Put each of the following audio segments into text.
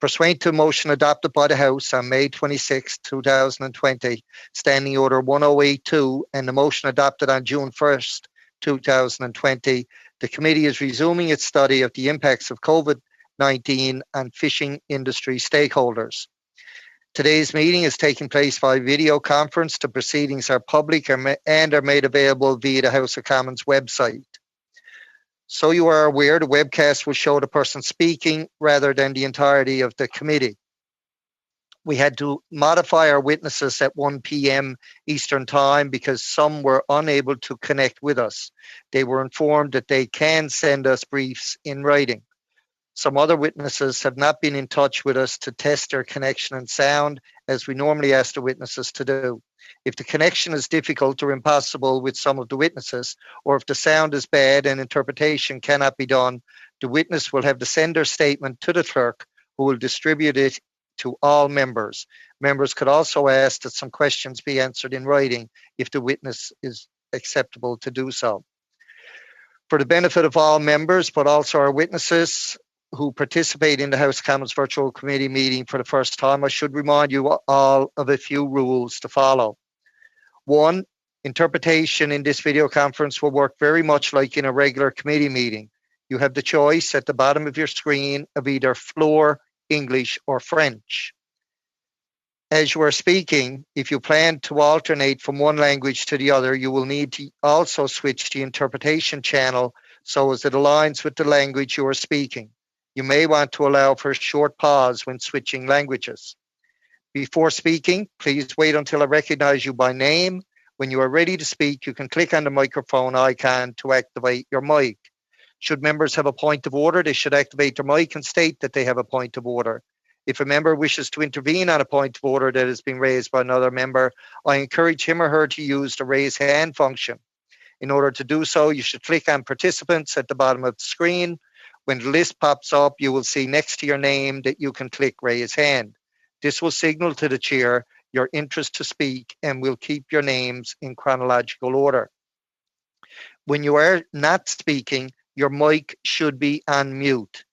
Pursuant to a motion adopted by the House on May 26, 2020, Standing Order 1082, and the motion adopted on June 1st, 2020, the committee is resuming its study of the impacts of COVID-19 on fishing industry stakeholders. Today's meeting is taking place via video conference. The proceedings are public and are made available via the House of Commons website. So you are aware, the webcast will show the person speaking rather than the entirety of the committee. We had to modify our witnesses at 1 p.m. Eastern Time because some were unable to connect with us. They were informed that they can send us briefs in writing. Some other witnesses have not been in touch with us to test their connection and sound, as we normally ask the witnesses to do. If the connection is difficult or impossible with some of the witnesses, or if the sound is bad and interpretation cannot be done, the witness will have to send their statement to the clerk, who will distribute it to all members. Members could also ask that some questions be answered in writing if the witness is acceptable to do so. For the benefit of all members, but also our witnesses who participate in the House of Commons Virtual Committee meeting for the first time, I should remind you all of a few rules to follow. 1, interpretation in this video conference will work very much like in a regular committee meeting. You have the choice at the bottom of your screen of either floor, English, or French. As you are speaking, if you plan to alternate from one language to the other, you will need to also switch the interpretation channel so as it aligns with the language you are speaking. You may want to allow for a short pause when switching languages. Before speaking, please wait until I recognize you by name. When you are ready to speak, you can click on the microphone icon to activate your mic. Should members have a point of order, they should activate their mic and state that they have a point of order. If a member wishes to intervene on a point of order that has been raised by another member, I encourage him or her to use the raise hand function. In order to do so, you should click on participants at the bottom of the screen. When the list pops up, you will see next to your name that you can click raise hand. This will signal to the chair your interest to speak and will keep your names in chronological order. When you are not speaking, your mic should be on mute.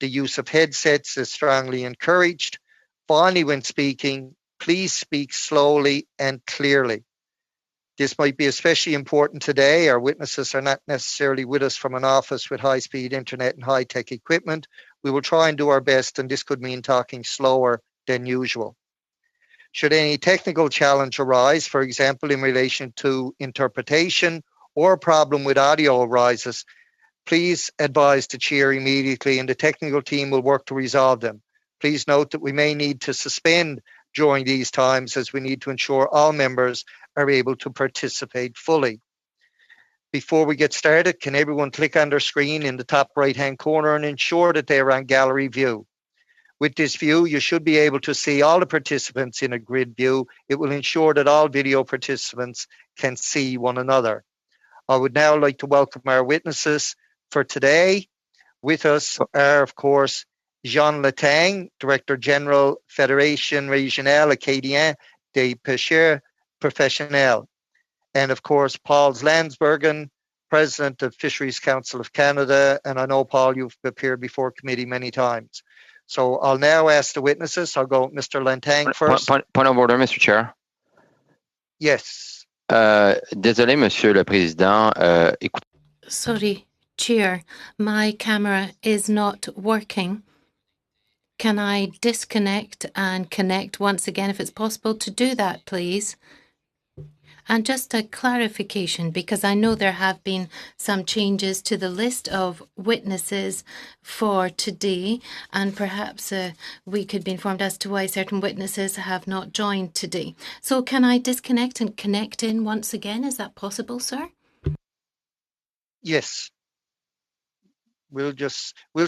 The use of headsets is strongly encouraged. Finally, when speaking, please speak slowly and clearly. This might be especially important today. Our witnesses are not necessarily with us from an office with high-speed internet and high-tech equipment. We will try and do our best, and this could mean talking slower than usual. Should any technical challenge arise, for example, in relation to interpretation or a problem with audio arises, please advise the chair immediately and the technical team will work to resolve them. Please note that we may need to suspend during these times as we need to ensure all members are able to participate fully. Before we get started, can everyone click on their screen in the top right-hand corner and ensure that they are on gallery view? With this view, you should be able to see all the participants in a grid view. It will ensure that all video participants can see one another. I would now like to welcome our witnesses for today. With us are, of course, Jean Letang, Director General, Fédération Régionale Acadienne des Pêcheurs Professionnels, and of course, Paul Landsbergen, President of Fisheries Council of Canada. And I know, Paul, you've appeared before committee many times. So I'll now ask the witnesses. I'll go with Mr. Letang first. Point of order, Mr. Chair. Yes. Désolé, Monsieur le Président. Sorry, Chair, my camera is not working. Can I disconnect and connect once again if it's possible to do that, please? And just a clarification, because I know there have been some changes to the list of witnesses for today, and perhaps we could be informed as to why certain witnesses have not joined today. So can I disconnect and connect in once again? Is that possible, sir? Yes. We'll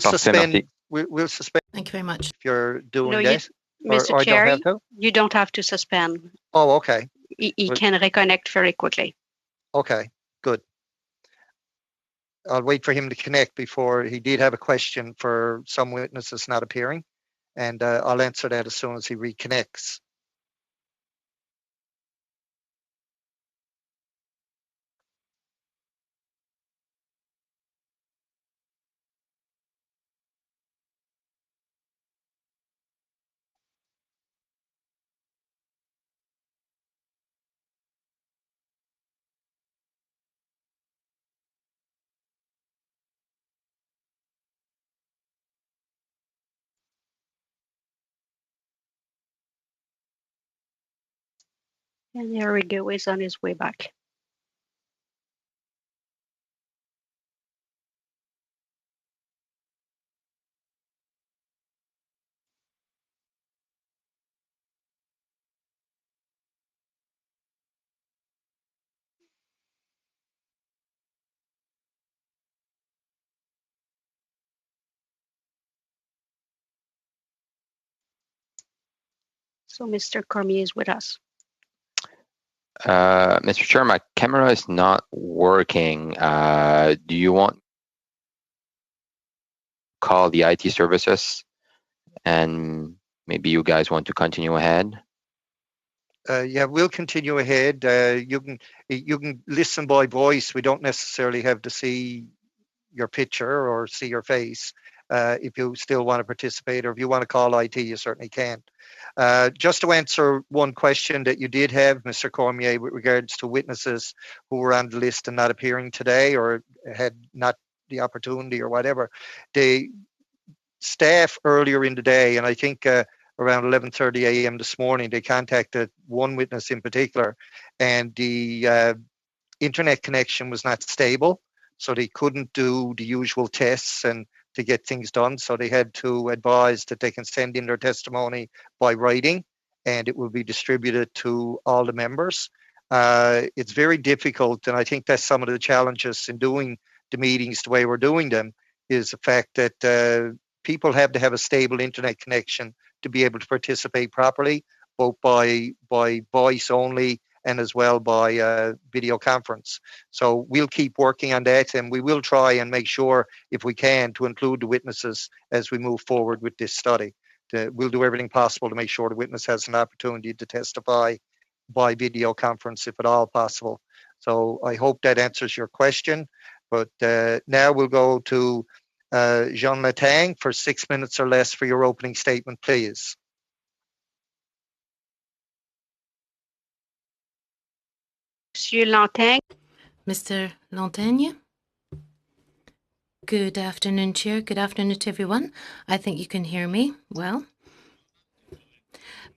suspend. We'll suspend. Thank you very much. If you're doing that. Mr. Chair, you don't have to suspend. Oh, okay. He can reconnect very quickly. Okay, good. I'll wait for him to connect. Before he did have a question for some witnesses not appearing, and I'll answer that as soon as he reconnects. And there we go, is on his way back. So Mr. Cormier is with us. Mr. Chair, my camera is not working. Do you want to call the IT services and maybe you guys want to continue ahead? Yeah, we'll continue ahead. You can listen by voice. We don't necessarily have to see your picture or see your face. If you still want to participate, or if you want to call IT, you certainly can. Just to answer one question that you did have, Mr. Cormier, with regards to witnesses who were on the list and not appearing today or had not the opportunity or whatever, the staff earlier in the day, and I think around 11:30 a.m. this morning, they contacted one witness in particular, and the internet connection was not stable, so they couldn't do the usual tests and to get things done. So they had to advise that they can send in their testimony by writing, and it will be distributed to all the members. It's very difficult, and I think that's some of the challenges in doing the meetings the way we're doing them, is the fact that people have to have a stable internet connection to be able to participate properly, both by voice only and as well by video conference. So we'll keep working on that, and we will try and make sure, if we can, to include the witnesses as we move forward with this study. We'll do everything possible to make sure the witness has an opportunity to testify by video conference, if at all possible. So I hope that answers your question. But now we'll go to Jean Latang for 6 minutes or less for your opening statement, please. Monsieur Latang. Mr. Lantagne. Good afternoon, Chair. Good afternoon to everyone. I think you can hear me well.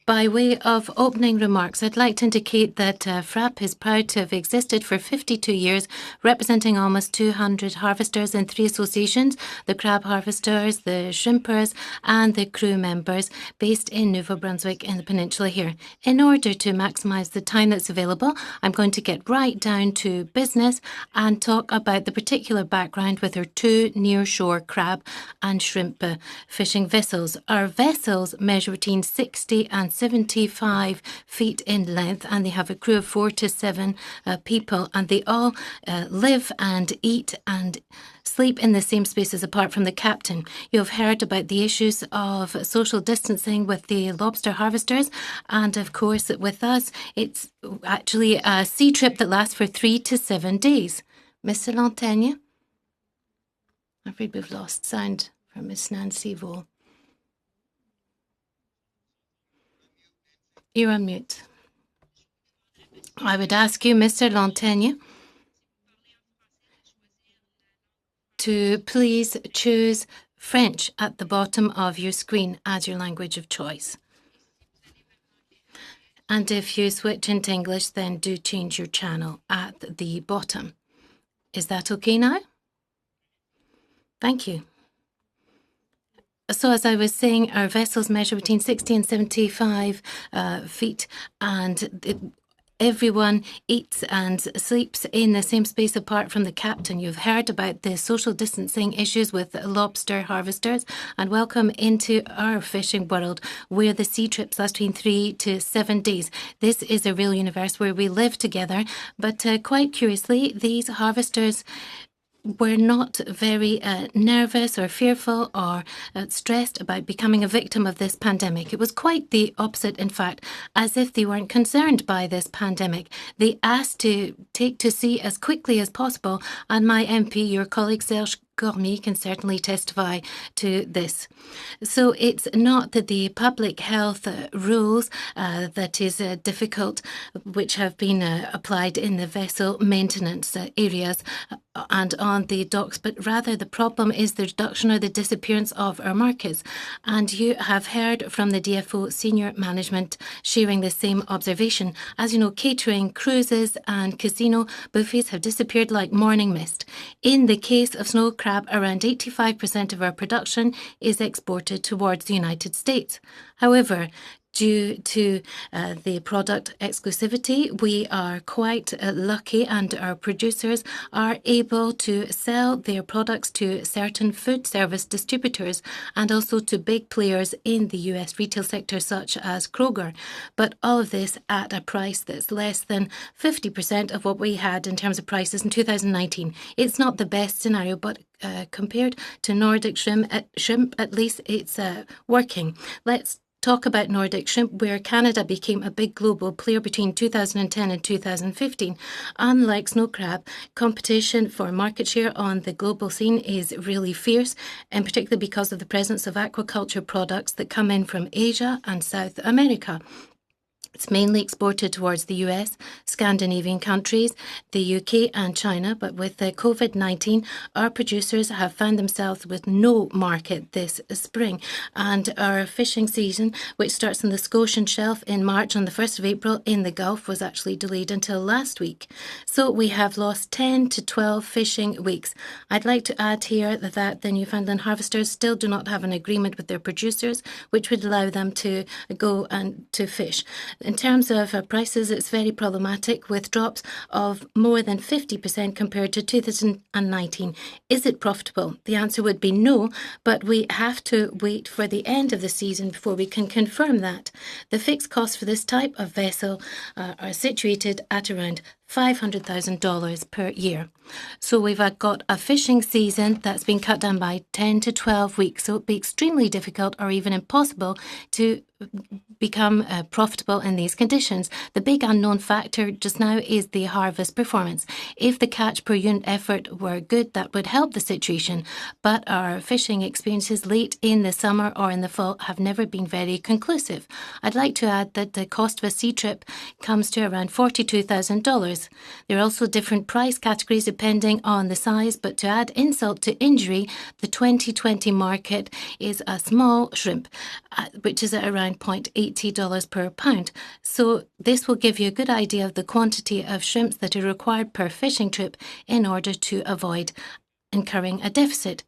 By way of opening remarks, I'd like to indicate that FRAP is proud to have existed for 52 years, representing almost 200 harvesters in 3 associations, the crab harvesters, the shrimpers, and the crew members based in New Brunswick in the peninsula here. In order to maximise the time that's available, I'm going to get right down to business and talk about the particular background with our 2 near-shore crab and shrimp fishing vessels. Our vessels measure between 60 and 75 feet in length, and they have a crew of 4 to 7 people, and they all live and eat and sleep in the same spaces apart from the captain. You have heard about the issues of social distancing with the lobster harvesters, and of course with us it's actually a sea trip that lasts for 3 to 7 days. Mr. Lantagne? I'm afraid we've lost sound from Miss Nancy Vaux. You're on mute. I would ask you, Mr. Lantagne, to please choose French at the bottom of your screen as your language of choice. And if you switch into English, then do change your channel at the bottom. Is that okay now? Thank you. So as I was saying, our vessels measure between 60 and 75 feet, and everyone eats and sleeps in the same space apart from the captain. You've heard about the social distancing issues with lobster harvesters, and welcome into our fishing world where the sea trips last between 3 to 7 days. This is a real universe where we live together, but quite curiously, these harvesters were not very nervous or fearful or stressed about becoming a victim of this pandemic. It was quite the opposite, in fact, as if they weren't concerned by this pandemic. They asked to take to sea as quickly as possible, and my MP, your colleague Serge Gormy can certainly testify to this. So it's not that the public health rules that is difficult, which have been applied in the vessel maintenance areas and on the docks, but rather the problem is the reduction or the disappearance of our markets. And you have heard from the DFO senior management sharing the same observation. As you know, catering, cruises and casino buffets have disappeared like morning mist. In the case of snow crab, around 85% of our production is exported towards the United States. However, due to the product exclusivity, we are quite lucky, and our producers are able to sell their products to certain food service distributors and also to big players in the US retail sector such as Kroger. But all of this at a price that's less than 50% of what we had in terms of prices in 2019. It's not the best scenario, but compared to Nordic shrimp, at least it's working. Let's talk about Nordic shrimp, where Canada became a big global player between 2010 and 2015. Unlike snow crab, competition for market share on the global scene is really fierce, and particularly because of the presence of aquaculture products that come in from Asia and South America. It's mainly exported towards the US, Scandinavian countries, the UK and China, but with COVID-19, our producers have found themselves with no market this spring. And our fishing season, which starts on the Scotian Shelf in March on the 1st of April in the Gulf, was actually delayed until last week. So we have lost 10 to 12 fishing weeks. I'd like to add here that the Newfoundland harvesters still do not have an agreement with their producers, which would allow them to go and to fish. In terms of prices, it's very problematic, with drops of more than 50% compared to 2019. Is it profitable? The answer would be no, but we have to wait for the end of the season before we can confirm that. The fixed costs for this type of vessel are situated at around $500,000 per year. So we've got a fishing season that's been cut down by 10 to 12 weeks. So it'd be extremely difficult or even impossible to become profitable in these conditions. The big unknown factor just now is the harvest performance. If the catch per unit effort were good, that would help the situation. But our fishing experiences late in the summer or in the fall have never been very conclusive. I'd like to add that the cost of a sea trip comes to around $42,000. There are also different price categories depending on the size, but to add insult to injury, the 2020 market is a small shrimp, which is at around $0.80 per pound. So this will give you a good idea of the quantity of shrimps that are required per fishing trip in order to avoid incurring a deficit.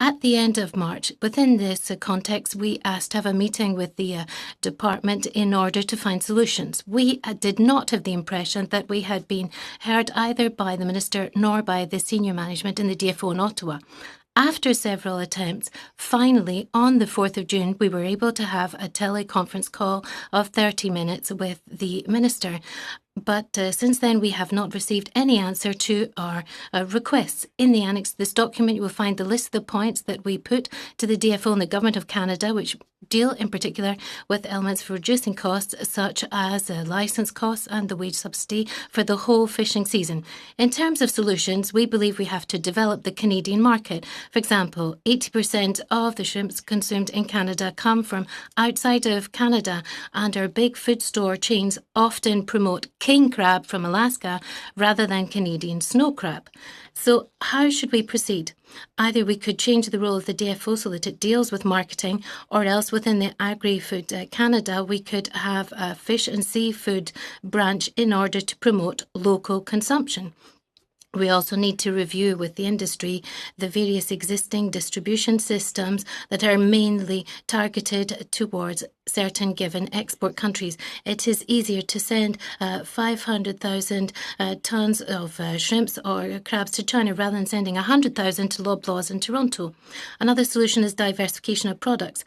At the end of March, within this context, we asked to have a meeting with the department in order to find solutions. We did not have the impression that we had been heard either by the minister nor by the senior management in the DFO in Ottawa. After several attempts, finally, on the 4th of June, we were able to have a teleconference call of 30 minutes with the minister. But since then, we have not received any answer to our requests. In the annex to this document, you will find the list of the points that we put to the DFO and the Government of Canada, which deal in particular with elements for reducing costs such as licence costs and the wage subsidy for the whole fishing season. In terms of solutions, we believe we have to develop the Canadian market. For example, 80% of the shrimps consumed in Canada come from outside of Canada, and our big food store chains often promote king crab from Alaska rather than Canadian snow crab. So how should we proceed? Either we could change the role of the DFO so that it deals with marketing, or else within the Agri-Food Canada, we could have a fish and seafood branch in order to promote local consumption. We also need to review with the industry the various existing distribution systems that are mainly targeted towards certain given export countries. It is easier to send 500,000 tons of shrimps or crabs to China rather than sending 100,000 to Loblaws in Toronto. Another solution is diversification of products.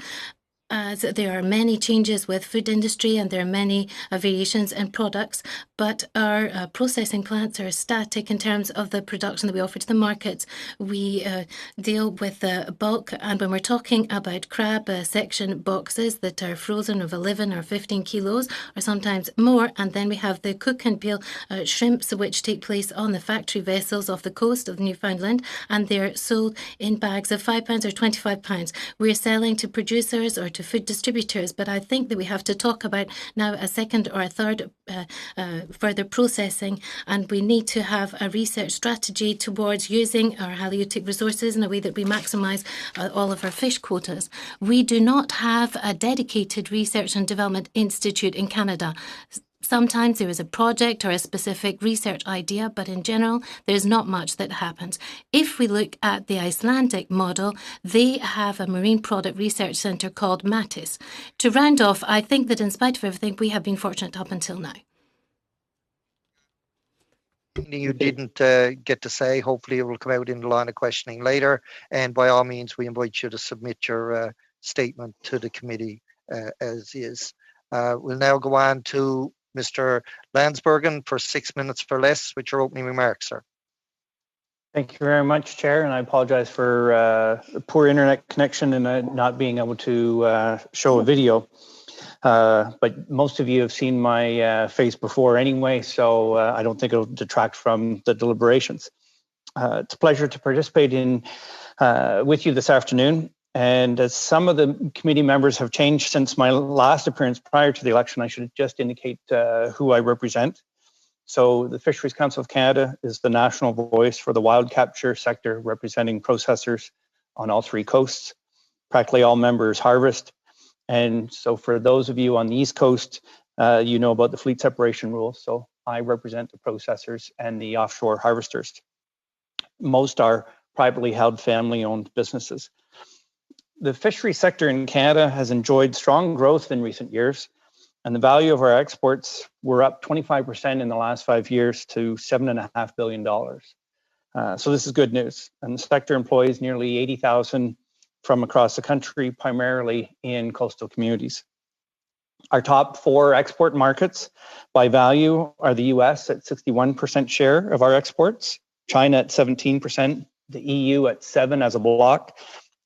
as there are many changes with food industry and there are many variations in products, but our processing plants are static in terms of the production that we offer to the markets. We deal with bulk, and when we're talking about crab section boxes that are frozen of 11 or 15 kilos or sometimes more, and then we have the cook and peel shrimps which take place on the factory vessels off the coast of Newfoundland, and they're sold in bags of £5 or £25. We're selling to producers or to food distributors, but I think that we have to talk about now a second or a third further processing, and we need to have a research strategy towards using our halieutic resources in a way that we maximise all of our fish quotas. We do not have a dedicated research and development institute in Canada. Sometimes there is a project or a specific research idea, but in general, there's not much that happens. If we look at the Icelandic model, they have a marine product research centre called MATIS. To round off, I think that in spite of everything, we have been fortunate up until now. You didn't get to say, hopefully it will come out in the line of questioning later, and by all means we invite you to submit your statement to the committee as is. We'll now go on to Mr. Landsbergen for 6 minutes for less with your opening remarks, sir. Thank you very much, Chair, and I apologize for poor internet connection and not being able to show a video. But most of you have seen my face before anyway, so I don't think it'll detract from the deliberations. It's a pleasure to participate in with you this afternoon. And as some of the committee members have changed since my last appearance prior to the election, I should just indicate who I represent. So the Fisheries Council of Canada is the national voice for the wild capture sector, representing processors on all three coasts. Practically all members harvest. And so for those of you on the East Coast, you know about the fleet separation rules. So I represent the processors and the offshore harvesters. Most are privately held family-owned businesses. The fishery sector in Canada has enjoyed strong growth in recent years, and the value of our exports were up 25% in the last 5 years to $7.5 billion. So this is good news. And the sector employs nearly 80,000 from across the country, primarily in coastal communities. Our top 4 export markets by value are the US at 61% share of our exports, China at 17%, the EU at 7% as a block,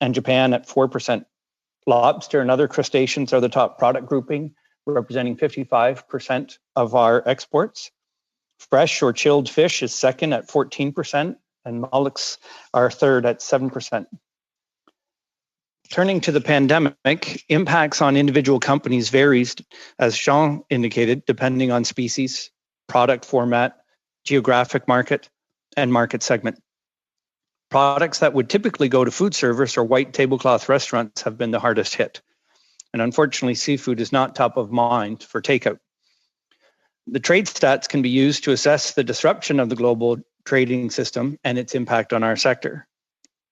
and Japan at 4%. Lobster and other crustaceans are the top product grouping, representing 55% of our exports. Fresh or chilled fish is second at 14%, and mollusks are third at 7%. Turning to the pandemic, impacts on individual companies varies, as Sean indicated, depending on species, product format, geographic market, and market segment. Products that would typically go to food service or white tablecloth restaurants have been the hardest hit. And unfortunately, seafood is not top of mind for takeout. The trade stats can be used to assess the disruption of the global trading system and its impact on our sector.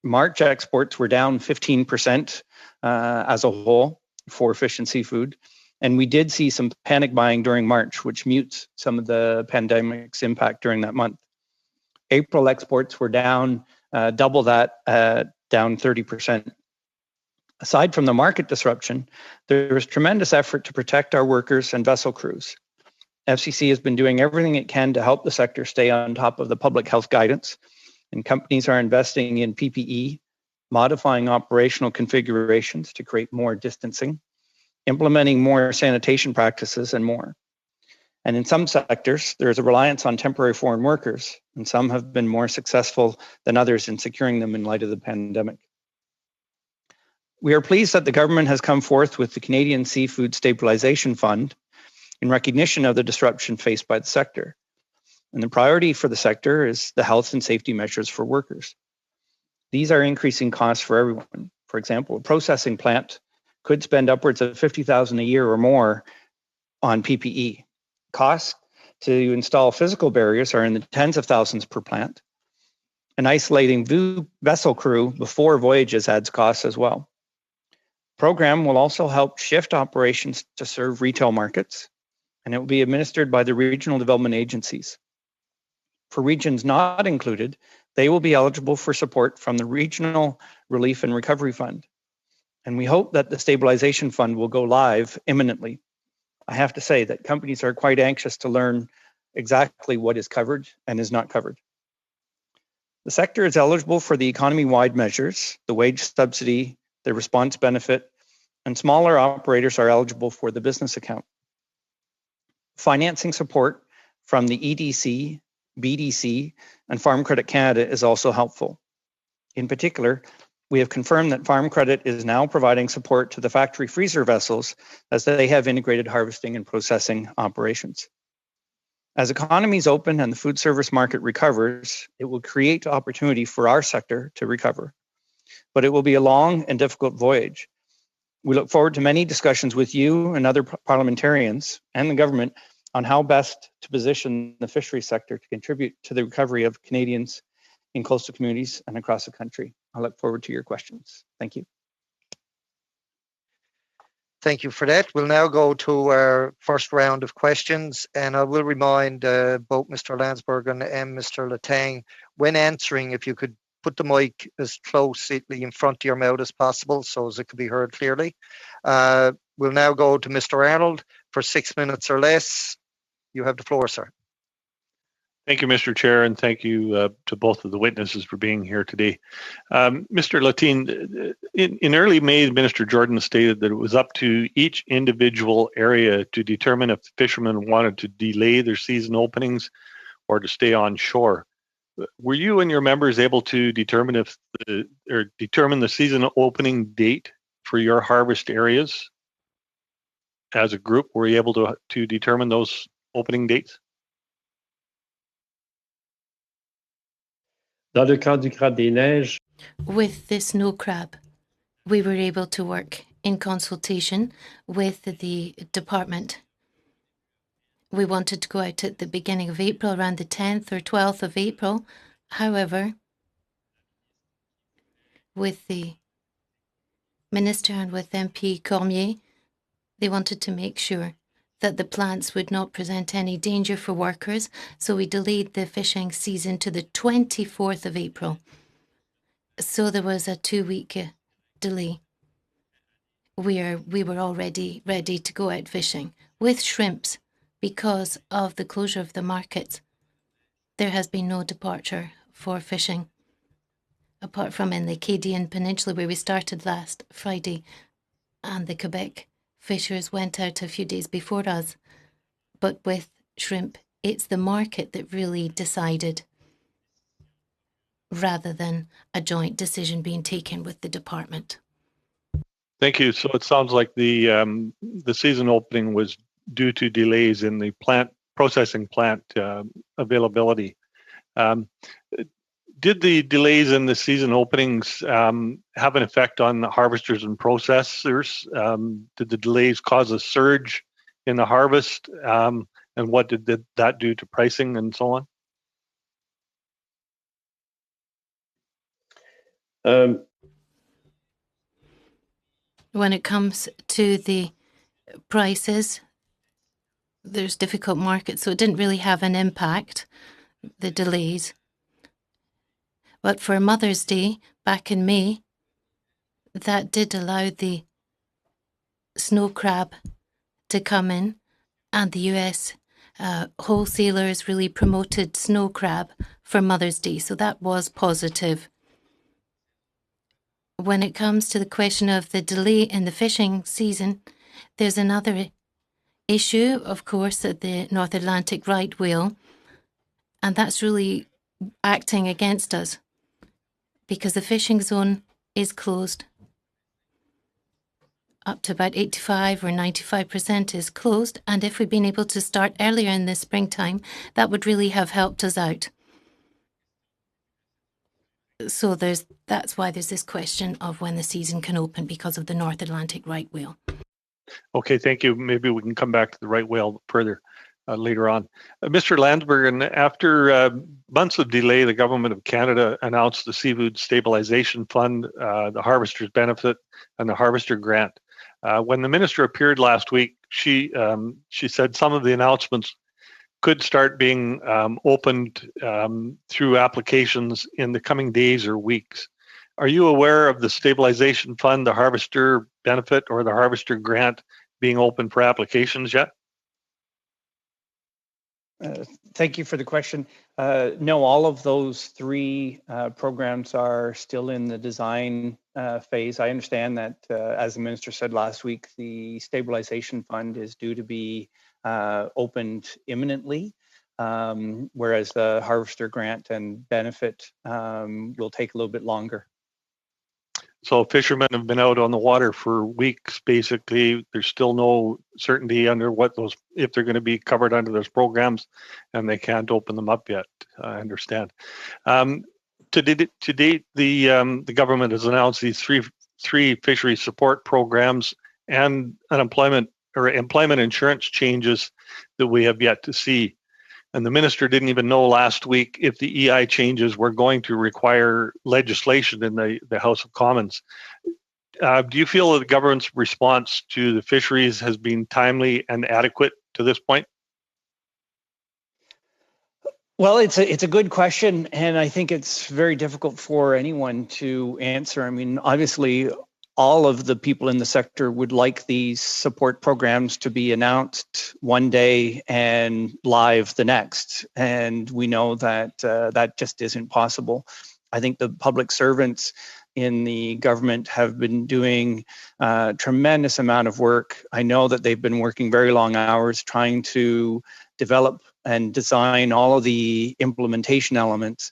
March exports were down 15% as a whole for fish and seafood. And we did see some panic buying during March, which mutes some of the pandemic's impact during that month. April exports were down double that, down 30%. Aside from the market disruption, there was tremendous effort to protect our workers and vessel crews. FCC has been doing everything it can to help the sector stay on top of the public health guidance, and companies are investing in PPE, modifying operational configurations to create more distancing, implementing more sanitation practices, and more. And in some sectors, there is a reliance on temporary foreign workers, and some have been more successful than others in securing them in light of the pandemic. We are pleased that the government has come forth with the Canadian Seafood Stabilization Fund in recognition of the disruption faced by the sector. And the priority for the sector is the health and safety measures for workers. These are increasing costs for everyone. For example, a processing plant could spend upwards of $50,000 a year or more on PPE. Costs to install physical barriers are in the tens of thousands per plant. And isolating vessel crew before voyages adds costs as well. The program will also help shift operations to serve retail markets, and it will be administered by the regional development agencies. For regions not included, they will be eligible for support from the Regional Relief and Recovery Fund. and we hope that the stabilization fund will go live imminently. I have to say that companies are quite anxious to learn exactly what is covered and is not covered. The sector is eligible for the economy-wide measures, the wage subsidy, the response benefit, and smaller operators are eligible for the business account. Financing support from the EDC, BDC, and Farm Credit Canada is also helpful. In particular, we have confirmed that Farm Credit is now providing support to the factory freezer vessels as they have integrated harvesting and processing operations. As economies open and the food service market recovers, it will create opportunity for our sector to recover. But it will be a long and difficult voyage. We look forward to many discussions with you and other parliamentarians and the government on how best to position the fishery sector to contribute to the recovery of Canadians in coastal communities and across the country. I look forward to your questions. Thank you. Thank you for that. We'll now go to our first round of questions, and I will remind both Mr. Landsberg and Mr. Latang, when answering, if you could put the mic as closely in front of your mouth as possible so as it could be heard clearly. We'll now go to Mr. Arnold for 6 minutes or less. You have the floor, sir. Thank you, Mr. Chair, and thank you to both of the witnesses for being here today. Mr. Latine, in early May, Minister Jordan stated that it was up to each individual area to determine if fishermen wanted to delay their season openings or to stay on shore. Were you and your members able to determine determine the season opening date for your harvest areas as a group? Were you able to determine those opening dates? With the snow crab, we were able to work in consultation with the department. We wanted to go out at the beginning of April, around the 10th or 12th of April. However, with the Minister and with MP Cormier, they wanted to make sure that the plants would not present any danger for workers, so we delayed the fishing season to the 24th of April. So there was a 2-week delay. We were already ready to go out fishing. With shrimps, because of the closure of the markets, there has been no departure for fishing, apart from in the Acadian Peninsula where we started last Friday, and the Quebec fishers went out a few days before us. But with shrimp, it's the market that really decided, rather than a joint decision being taken with the department. Thank you. So it sounds like the season opening was due to delays in the processing plant availability. Did the delays in the season openings have an effect on the harvesters and processors? Did the delays cause a surge in the harvest? And what did that do to pricing and so on? When it comes to the prices, there's difficult markets, so it didn't really have an impact, the delays. But for Mother's Day, back in May, that did allow the snow crab to come in, and the US wholesalers really promoted snow crab for Mother's Day, so that was positive. When it comes to the question of the delay in the fishing season, there's another issue, of course, at the North Atlantic right whale, and that's really acting against us because the fishing zone is closed. Up to about 85 or 95% is closed, and if we'd been able to start earlier in the springtime, that would really have helped us out. So that's why there's this question of when the season can open because of the North Atlantic right whale. Okay, thank you. Maybe we can come back to the right whale further later on. Mr. Landsberg, after months of delay, the Government of Canada announced the Seafood Stabilization Fund, the Harvester's Benefit, and the Harvester Grant. When the minister appeared last week, she said some of the announcements could start being opened through applications in the coming days or weeks. Are you aware of the stabilization fund, the harvester benefit, or the harvester grant being open for applications yet? Thank you for the question. No, all of those three programs are still in the design phase. I understand that, as the minister said last week, the stabilization fund is due to be opened imminently, whereas the harvester grant and benefit will take a little bit longer. So fishermen have been out on the water for weeks, basically. There's still no certainty under what those, if they're going to be covered under those programs, and they can't open them up yet, I understand. To date, the government has announced these three fishery support programs and unemployment or employment insurance changes that we have yet to see. And the minister didn't even know last week if the EI changes were going to require legislation in the House of Commons. Do you feel that the government's response to the fisheries has been timely and adequate to this point? Well, it's a good question, and I think it's very difficult for anyone to answer. I mean, obviously, all of the people in the sector would like these support programs to be announced one day and live the next. And we know that that just isn't possible. I think the public servants in the government have been doing a tremendous amount of work. I know that they've been working very long hours trying to develop and design all of the implementation elements,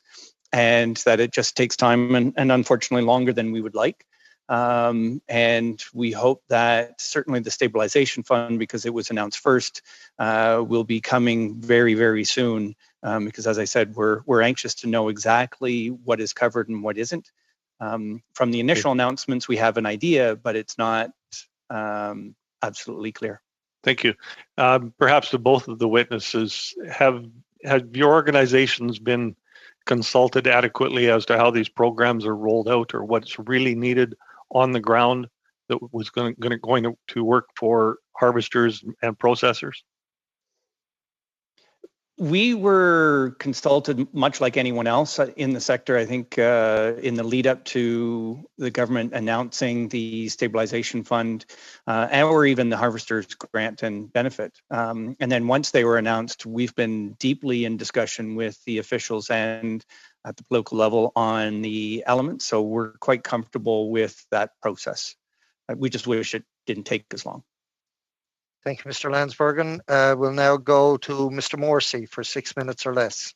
and that it just takes time and unfortunately longer than we would like. And we hope that certainly the stabilization fund, because it was announced first, will be coming very, very soon. Because as I said, we're anxious to know exactly what is covered and what isn't. From the initial announcements, we have an idea, but it's not absolutely clear. Thank you. Perhaps to both of the witnesses, have your organizations been consulted adequately as to how these programs are rolled out or what's really needed on the ground that was going to work for harvesters and processors? We were consulted much like anyone else in the sector. I think in the lead up to the government announcing the stabilization fund or even the harvesters grant and benefit. And then once they were announced, we've been deeply in discussion with the officials and at the local level on the elements. So we're quite comfortable with that process. We just wish it didn't take as long. Thank you, Mr. Landsbergen. We'll now go to Mr. Morrissey for 6 minutes or less.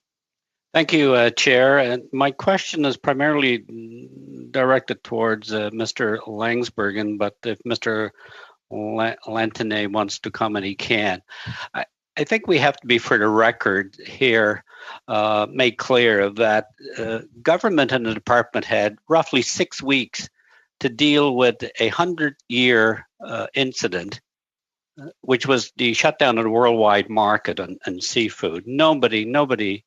Thank you, Chair. And my question is primarily directed towards Mr. Landsbergen, but if Mr. Lantinay wants to comment, he can. I think we have to be, for the record here, make clear that government and the department had roughly 6 weeks to deal with a 100-year incident, which was the shutdown of the worldwide market on seafood. Nobody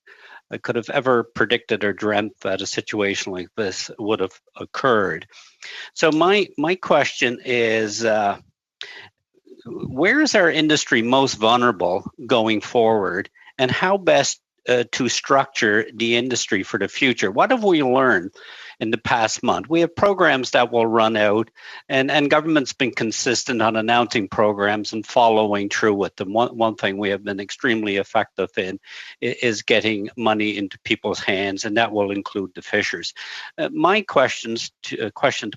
could have ever predicted or dreamt that a situation like this would have occurred. So my question is, where is our industry most vulnerable going forward, and how best to structure the industry for the future? What have we learned in the past month? We have programs that will run out, and government's been consistent on announcing programs and following through with them. One thing we have been extremely effective in is getting money into people's hands, and that will include the fishers. My question to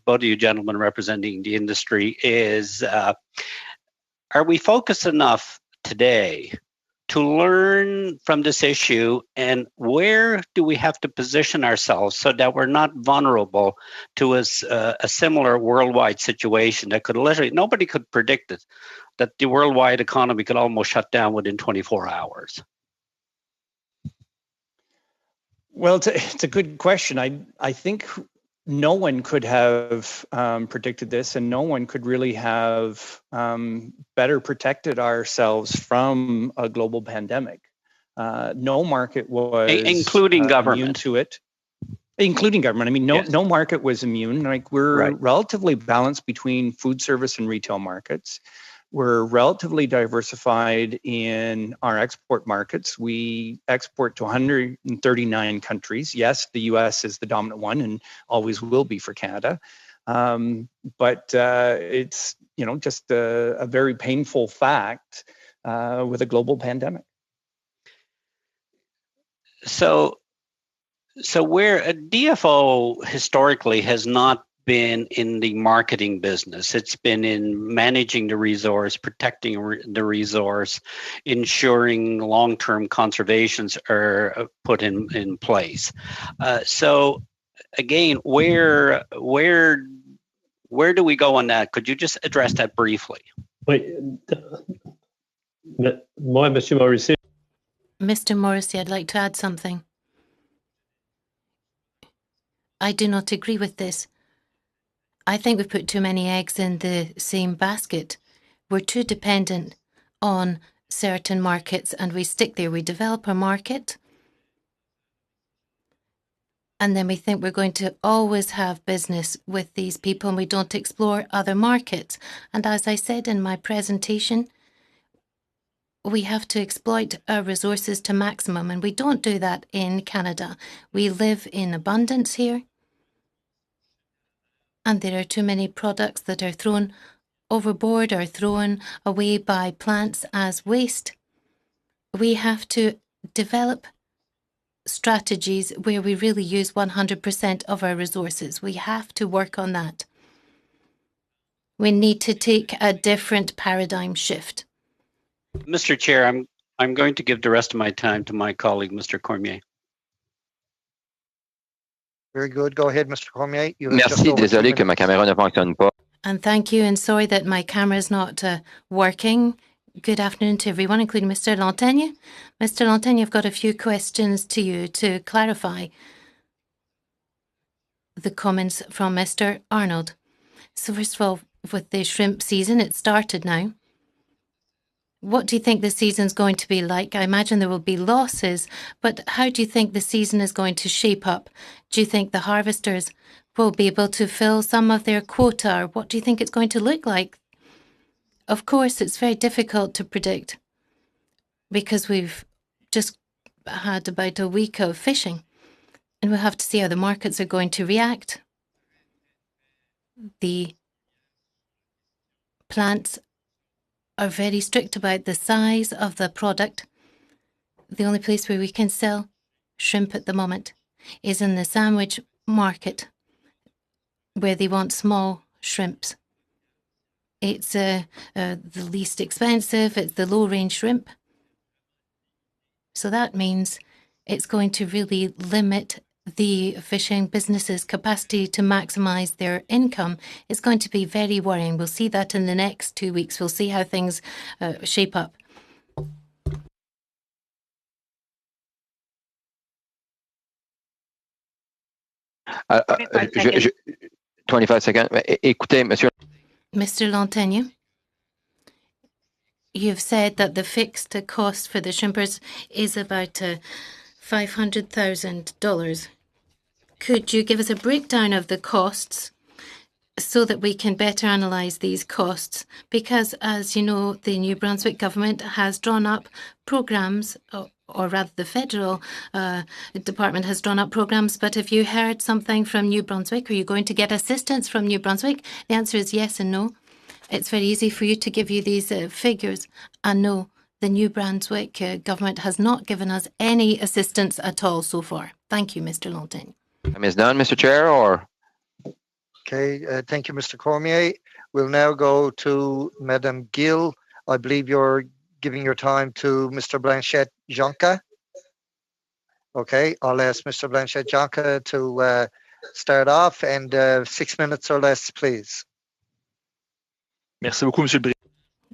both of you gentlemen representing the industry is, are we focused enough today to learn from this issue, and where do we have to position ourselves so that we're not vulnerable to a similar worldwide situation that could literally, nobody could predict it, that the worldwide economy could almost shut down within 24 hours? Well, it's a good question. I think no one could have predicted this, and no one could really have better protected ourselves from a global pandemic. No market was including government immune to it, including government. I mean, no market was immune. Like we're relatively balanced between food service and retail markets. We're relatively diversified in our export markets. We export to 139 countries. Yes, the US is the dominant one and always will be for Canada. But it's just a very painful fact with a global pandemic. So where a DFO historically has not been in the marketing business. It's been in managing the resource, protecting the resource, ensuring long-term conservations are put in place. So again, where do we go on that? Could you just address that briefly? Mr. Morrissey, I'd like to add something. I do not agree with this. I think we put too many eggs in the same basket. We're too dependent on certain markets and we stick there. We develop a market and then we think we're going to always have business with these people and we don't explore other markets. And as I said in my presentation, we have to exploit our resources to maximum, and we don't do that in Canada. We live in abundance here, and there are too many products that are thrown overboard or thrown away by plants as waste. We have to develop strategies where we really use 100% of our resources. We have to work on that. We need to take a different paradigm shift. Mr. Chair, I'm going to give the rest of my time to my colleague, Mr. Cormier. Very good. Go ahead, Mr. Cormier. Merci. Désolé que ma caméra ne fonctionne pas. And thank you, and sorry that my camera is not working. Good afternoon to everyone, including Mr. Lantaigne. Mr. Lantaigne, I've got a few questions to you to clarify the comments from Mr. Arnold. So first of all, with the shrimp season, it started now. What do you think the season's going to be like? I imagine there will be losses, but how do you think the season is going to shape up? Do you think the harvesters will be able to fill some of their quota, or what do you think it's going to look like? Of course, it's very difficult to predict because we've just had about a week of fishing and we'll have to see how the markets are going to react. The plants are very strict about the size of the product. The only place where we can sell shrimp at the moment is in the sandwich market, where they want small shrimps. It's the least expensive, it's the low-range shrimp. So that means it's going to really limit the fishing business's capacity to maximize their income. Is going to be very worrying. We'll see that in the next 2 weeks. We'll see how things shape up. Je 25 seconds. Écoutez, monsieur. Mr. Lantaigne, you've said that the fixed cost for the shrimpers is about $500,000. Could you give us a breakdown of the costs so that we can better analyse these costs? Because, as you know, the New Brunswick government has drawn up programmes, or rather the federal department has drawn up programmes, but have you heard something from New Brunswick? Are you going to get assistance from New Brunswick? The answer is yes and no. It's very easy for you to give you these figures, and no, the New Brunswick government has not given us any assistance at all so far. Thank you, Mr. Lantaigne. Time is done, Mr. Chair, or? Okay, thank you, Mr. Cormier. We'll now go to Madame Gill. I believe you're giving your time to Mr. Blanchette-Jonca. Okay, I'll ask Mr. Blanchette-Jonca to start off, and 6 minutes or less, please. Merci beaucoup, Monsieur le Président.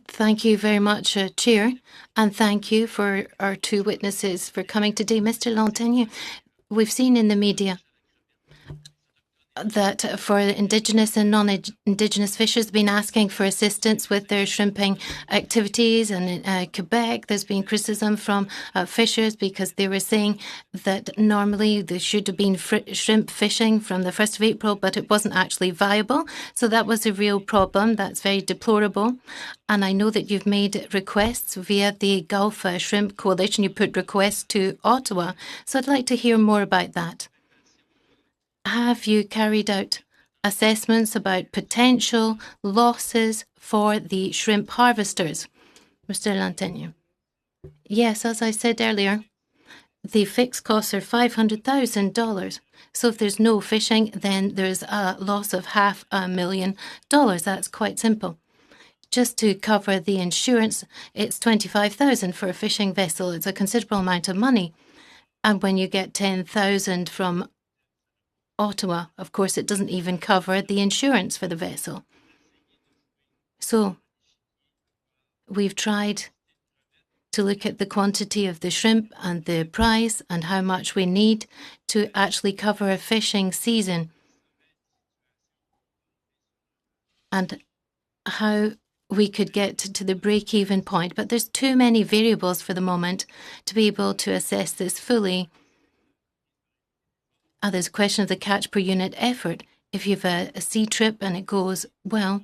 Thank you very much, Chair, and thank you for our two witnesses for coming today. Mr. Lantaigne, we've seen in the media that for Indigenous and non-Indigenous fishers have been asking for assistance with their shrimping activities. And in Quebec, there's been criticism from fishers because they were saying that normally there should have been shrimp fishing from the 1st of April, but it wasn't actually viable. So that was a real problem. That's very deplorable. And I know that you've made requests via the Gulf Shrimp Coalition. You put requests to Ottawa. So I'd like to hear more about that. Have you carried out assessments about potential losses for the shrimp harvesters? Mr. Lantegno. Yes, as I said earlier, the fixed costs are $500,000. So if there's no fishing, then there's a loss of $500,000. That's quite simple. Just to cover the insurance, it's $25,000 for a fishing vessel. It's a considerable amount of money. And when you get $10,000 from Ottawa, of course, it doesn't even cover the insurance for the vessel. So we've tried to look at the quantity of the shrimp and the price and how much we need to actually cover a fishing season and how we could get to the break-even point. But there's too many variables for the moment to be able to assess this fully. There's a question of the catch per unit effort. If you have a sea trip and it goes well,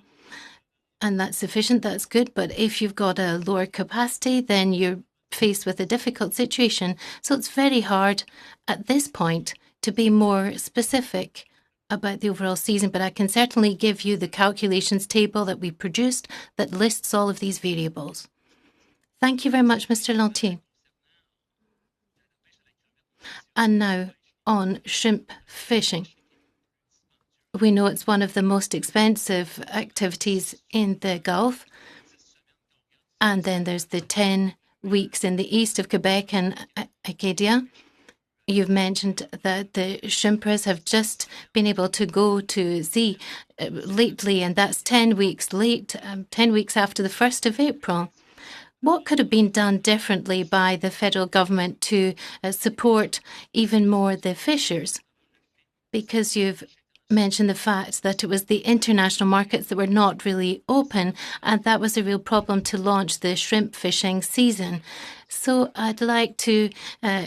and that's sufficient, that's good. But if you've got a lower capacity, then you're faced with a difficult situation. So it's very hard at this point to be more specific about the overall season. But I can certainly give you the calculations table that we produced that lists all of these variables. Thank you very much, Mr. Lantier. And now, on shrimp fishing. We know it's one of the most expensive activities in the Gulf. And then there's the 10 weeks in the east of Quebec and Acadia. You've mentioned that the shrimpers have just been able to go to sea lately, and that's 10 weeks late, 10 weeks after the 1st of April. What could have been done differently by the federal government to support even more the fishers? Because you've mentioned the fact that it was the international markets that were not really open, and that was a real problem to launch the shrimp fishing season. So I'd like to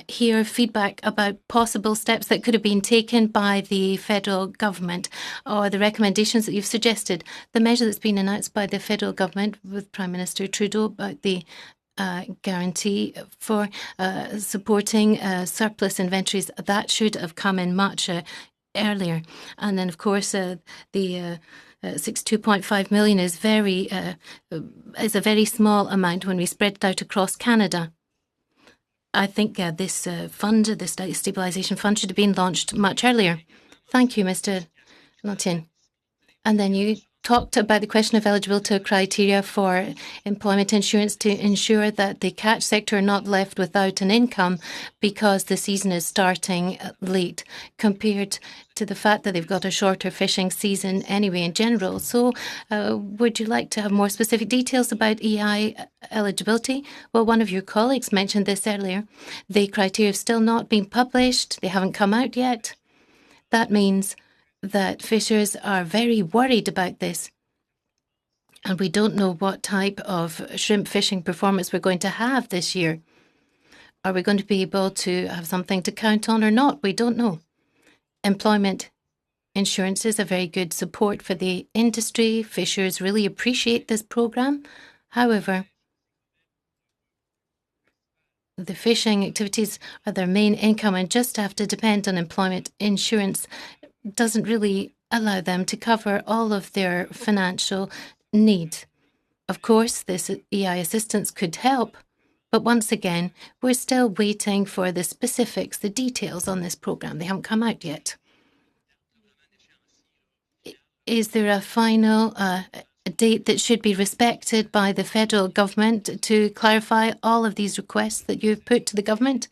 hear feedback about possible steps that could have been taken by the federal government or the recommendations that you've suggested. The measure that's been announced by the federal government with Prime Minister Trudeau about the guarantee for supporting surplus inventories, that should have come in much earlier. And then, of course, the 62.5 million is a very small amount when we spread it out across Canada. I think this fund, the stabilisation fund, should have been launched much earlier. Thank you, Mr. Lantin. And then you talked about the question of eligibility criteria for employment insurance to ensure that the catch sector are not left without an income because the season is starting late compared to the fact that they've got a shorter fishing season anyway in general. So would you like to have more specific details about EI eligibility? Well, one of your colleagues mentioned this earlier. The criteria have still not been published. They haven't come out yet. That means that fishers are very worried about this. And we don't know what type of shrimp fishing performance we're going to have this year. Are we going to be able to have something to count on or not? We don't know. Employment insurance is a very good support for the industry. Fishers really appreciate this program. However, the fishing activities are their main income, and just have to depend on employment insurance doesn't really allow them to cover all of their financial needs. Of course, this EI assistance could help, but once again, we're still waiting for the specifics, the details on this program. They haven't come out yet. Is there a final date that should be respected by the federal government to clarify all of these requests that you've put to the government?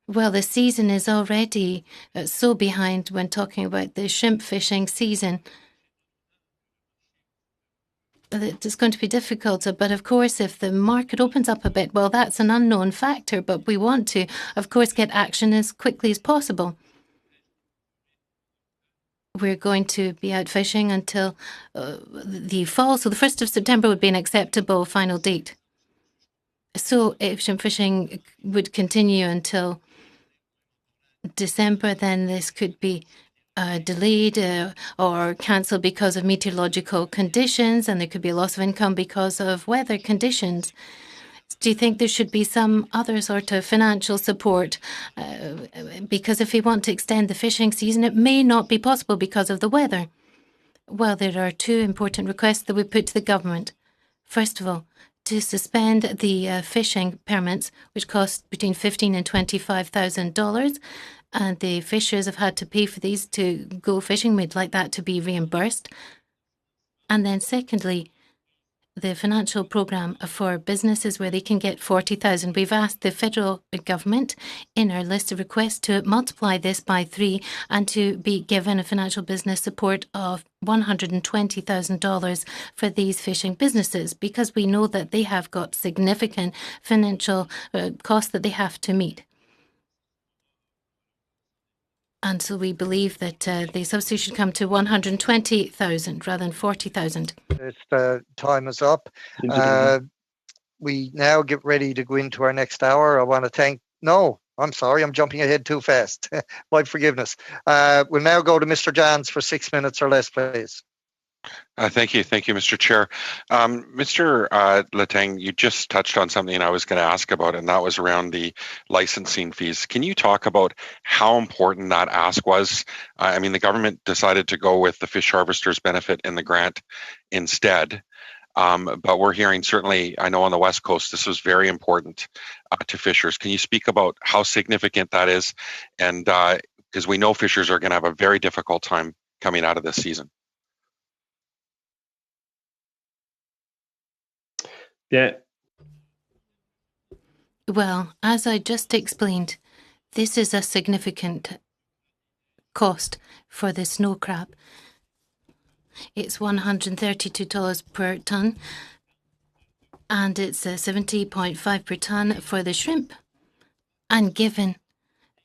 Well, the season is already so behind when talking about the shrimp fishing season. It's going to be difficult, but of course, if the market opens up a bit, well, that's an unknown factor, but we want to, of course, get action as quickly as possible. we're going to be out fishing until the fall. So the 1st of September would be an acceptable final date. So if shrimp fishing would continue until December, then this could be delayed or cancelled because of meteorological conditions, and there could be a loss of income because of weather conditions. Do you think there should be some other sort of financial support? Because if we want to extend the fishing season, it may not be possible because of the weather. Well, there are two important requests that we put to the government. First of all, to suspend the fishing permits, which cost between $15,000 and $25,000, and the fishers have had to pay for these to go fishing. We'd like that to be reimbursed. And then secondly, the financial programme for businesses where they can get $40,000. We've asked the federal government in our list of requests to multiply this by 3 and to be given a financial business support of $120,000 for these fishing businesses, because we know that they have got significant financial costs that they have to meet. And so we believe that the subsidy should come to $120,000 rather than $40,000. This time is up. We now get ready to go into our next hour. I want to thank. No, I'm sorry, I'm jumping ahead too fast. My forgiveness. We'll now go to Mr. Johns for 6 minutes or less, please. Thank you, Mr. Chair. Mr. Letang, you just touched on something I was going to ask about, and that was around the licensing fees. Can you talk about how important that ask was? I mean, the government decided to go with the fish harvesters benefit in the grant instead, but we're hearing, certainly, I know on the West Coast, this was very important to fishers. Can you speak about how significant that is? And because we know fishers are going to have a very difficult time coming out of this season. Yeah. Well, as I just explained, this is a significant cost for the snow crab. It's $132 per tonne, and it's 70.5 per tonne for the shrimp. And given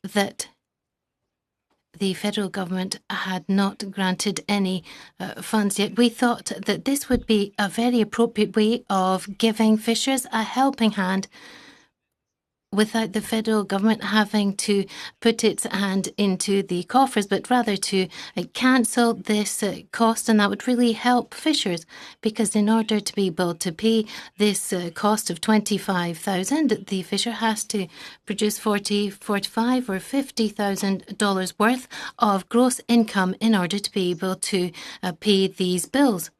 that the federal government had not granted any funds yet, we thought that this would be a very appropriate way of giving fishers a helping hand without the federal government having to put its hand into the coffers, but rather to cancel this cost, and that would really help fishers, because in order to be able to pay this cost of $25,000, the fisher has to produce $40,000, $45,000 or $50,000 worth of gross income in order to be able to pay these bills.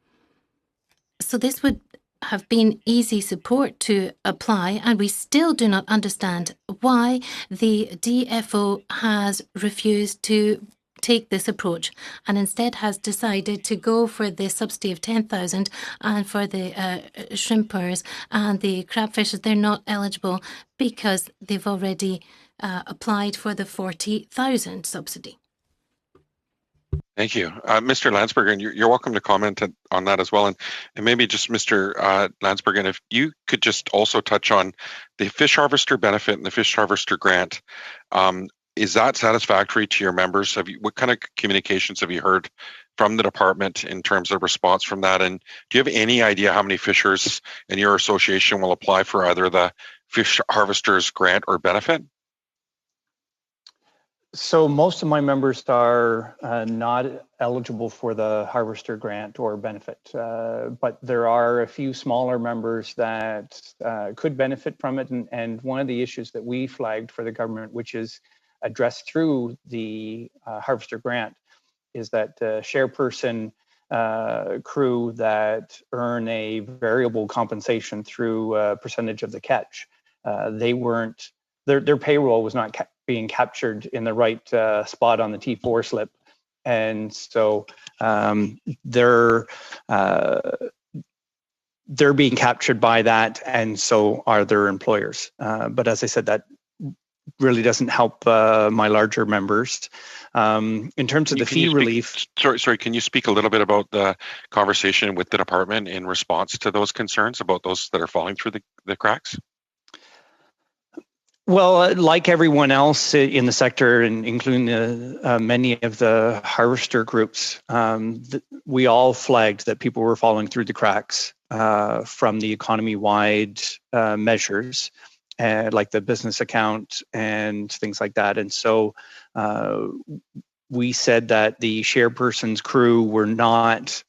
So this would have been easy support to apply, and we still do not understand why the DFO has refused to take this approach and instead has decided to go for the subsidy of $10,000, and for the shrimpers and the crab fishers, they're not eligible because they've already applied for the $40,000 subsidy. Thank you. Mr. Landsbergen, you're welcome to comment on that as well. And maybe just Mr. Landsbergen, if you could just also touch on the fish harvester benefit and the fish harvester grant. Is that satisfactory to your members? What kind of communications have you heard from the department in terms of response from that? And do you have any idea how many fishers in your association will apply for either the fish harvesters grant or benefit? So most of my members are not eligible for the harvester grant or benefit, but there are a few smaller members that could benefit from it. And one of the issues that we flagged for the government, which is addressed through the harvester grant, is that chairperson crew that earn a variable compensation through a percentage of the catch, their payroll was not being captured in the right spot on the T4 slip, and so they're being captured by that, and so are their employers. But as I said, that really doesn't help my larger members. In terms of the fee relief. Sorry, can you speak a little bit about the conversation with the department in response to those concerns about those that are falling through the cracks? Well, like everyone else in the sector, and including many of the harvester groups, we all flagged that people were falling through the cracks from the economy-wide measures, like the business account and things like that. And so we said that the chairperson's crew were not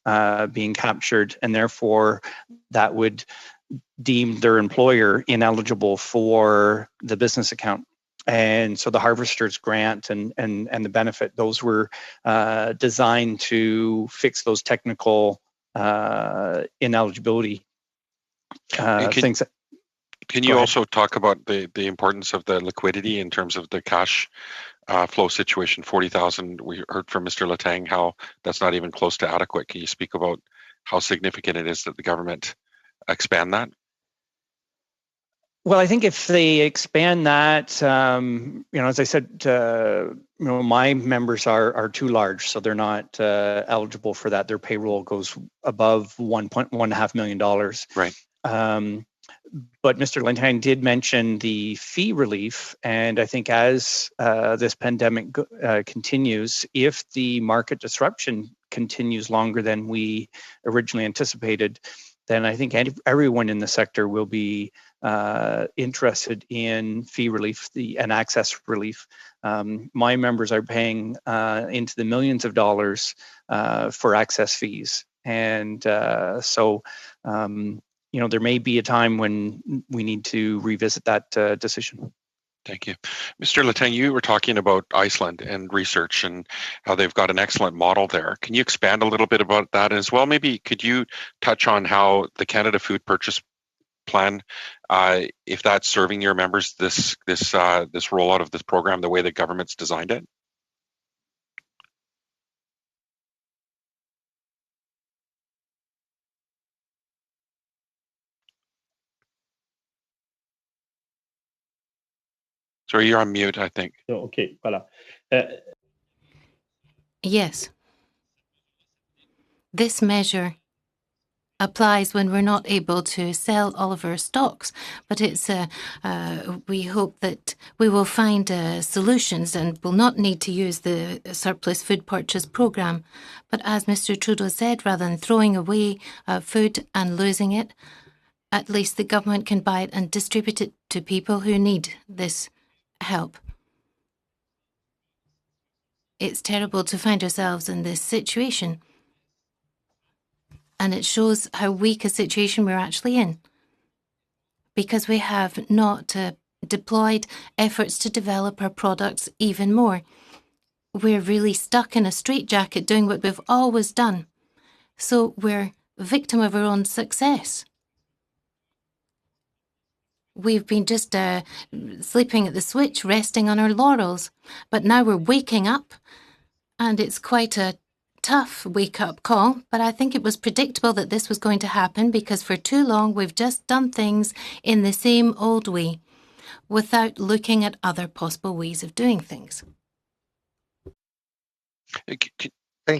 being captured, and therefore that would deem their employer ineligible for the business account. And so the harvester's grant and the benefit, those were designed to fix those technical ineligibility things. Can you also talk about the importance of the liquidity in terms of the cash flow situation? 40,000, we heard from Mr. Latang how that's not even close to adequate. Can you speak about how significant it is that the government expand that? Well, I think if they expand that, as I said, my members are too large, so they're not eligible for that. Their payroll goes above $1.5 million. Right. But Mr. Lentine did mention the fee relief, and I think as this pandemic continues, if the market disruption continues longer than we originally anticipated, then I think everyone in the sector will be interested in fee relief and access relief. My members are paying into the millions of dollars for access fees. And so, there may be a time when we need to revisit that decision. Thank you. Mr. Latang, you were talking about Iceland and research and how they've got an excellent model there. Can you expand a little bit about that as well? Maybe could you touch on how the Canada Food Purchase Plan, if that's serving your members, this rollout of this program, the way the government's designed it? Sorry, you're on mute, I think. Okay, voilà. Yes. This measure applies when we're not able to sell all of our stocks, but it's we hope that we will find solutions and will not need to use the surplus food purchase program. But as Mr. Trudeau said, rather than throwing away food and losing it, at least the government can buy it and distribute it to people who need this help. It's terrible to find ourselves in this situation. And it shows how weak a situation we're actually in, because we have not deployed efforts to develop our products even more. We're really stuck in a straitjacket doing what we've always done. So we're a victim of our own success. We've been just sleeping at the switch, resting on our laurels. But now we're waking up, and it's quite a tough wake-up call, but I think it was predictable that this was going to happen, because for too long we've just done things in the same old way without looking at other possible ways of doing things. Thank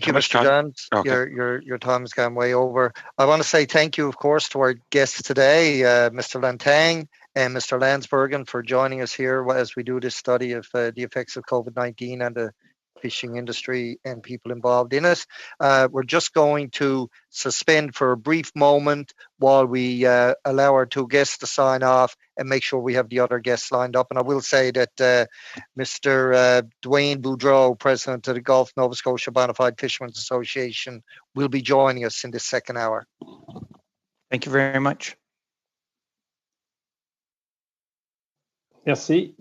you, Mr. Johns. Okay. Your time's gone way over. I want to say thank you, of course, to our guests today, Mr. Lantang and Mr. Landsbergen, for joining us here as we do this study of the effects of COVID-19 and the fishing industry and people involved in it. We're just going to suspend for a brief moment while we allow our two guests to sign off and make sure we have the other guests lined up. And I will say that Mr. Dwayne Boudreau, President of the Gulf Nova Scotia Bonafide Fishermen's Association, will be joining us in this second hour. Thank you very much. Merci.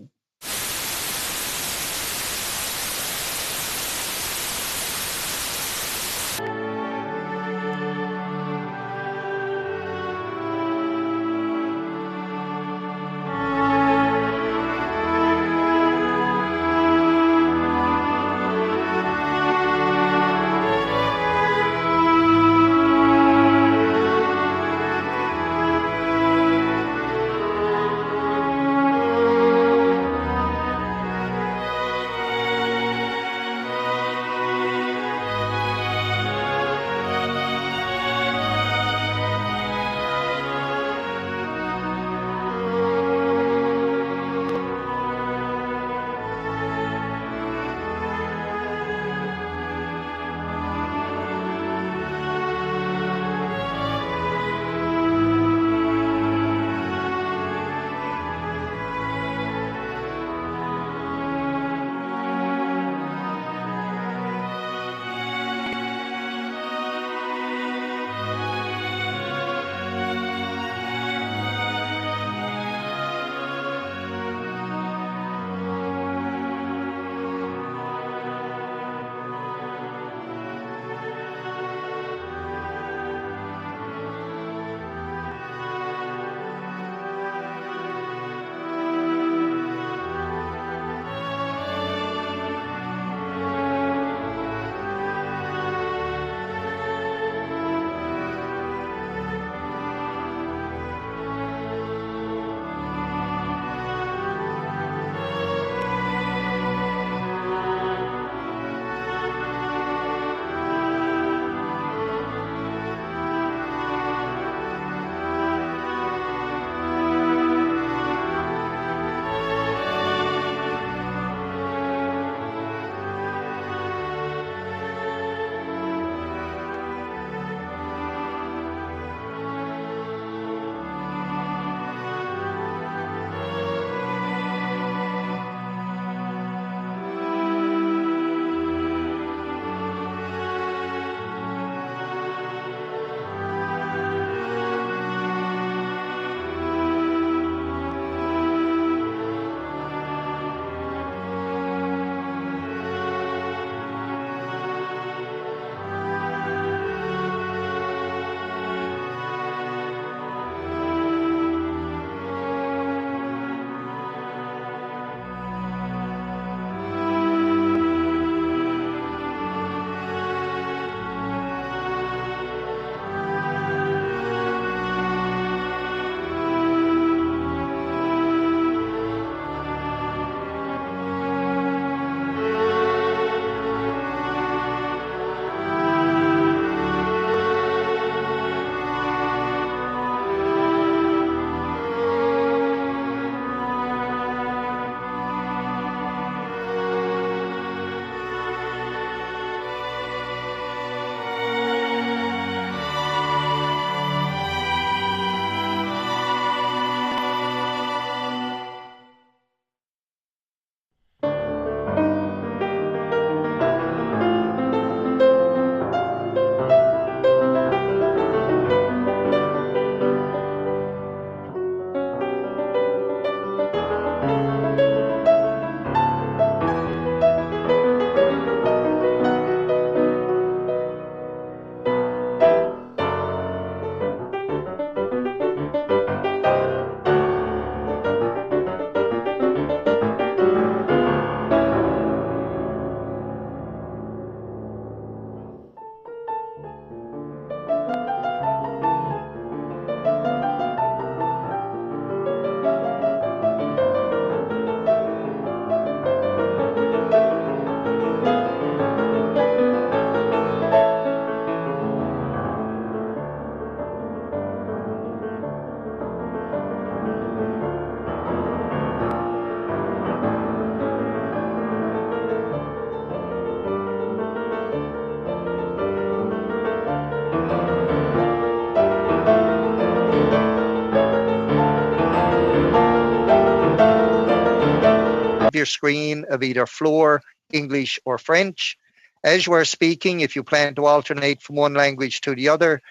your screen of either Floor, English or French. As you are speaking, if you plan to alternate from one language to the other,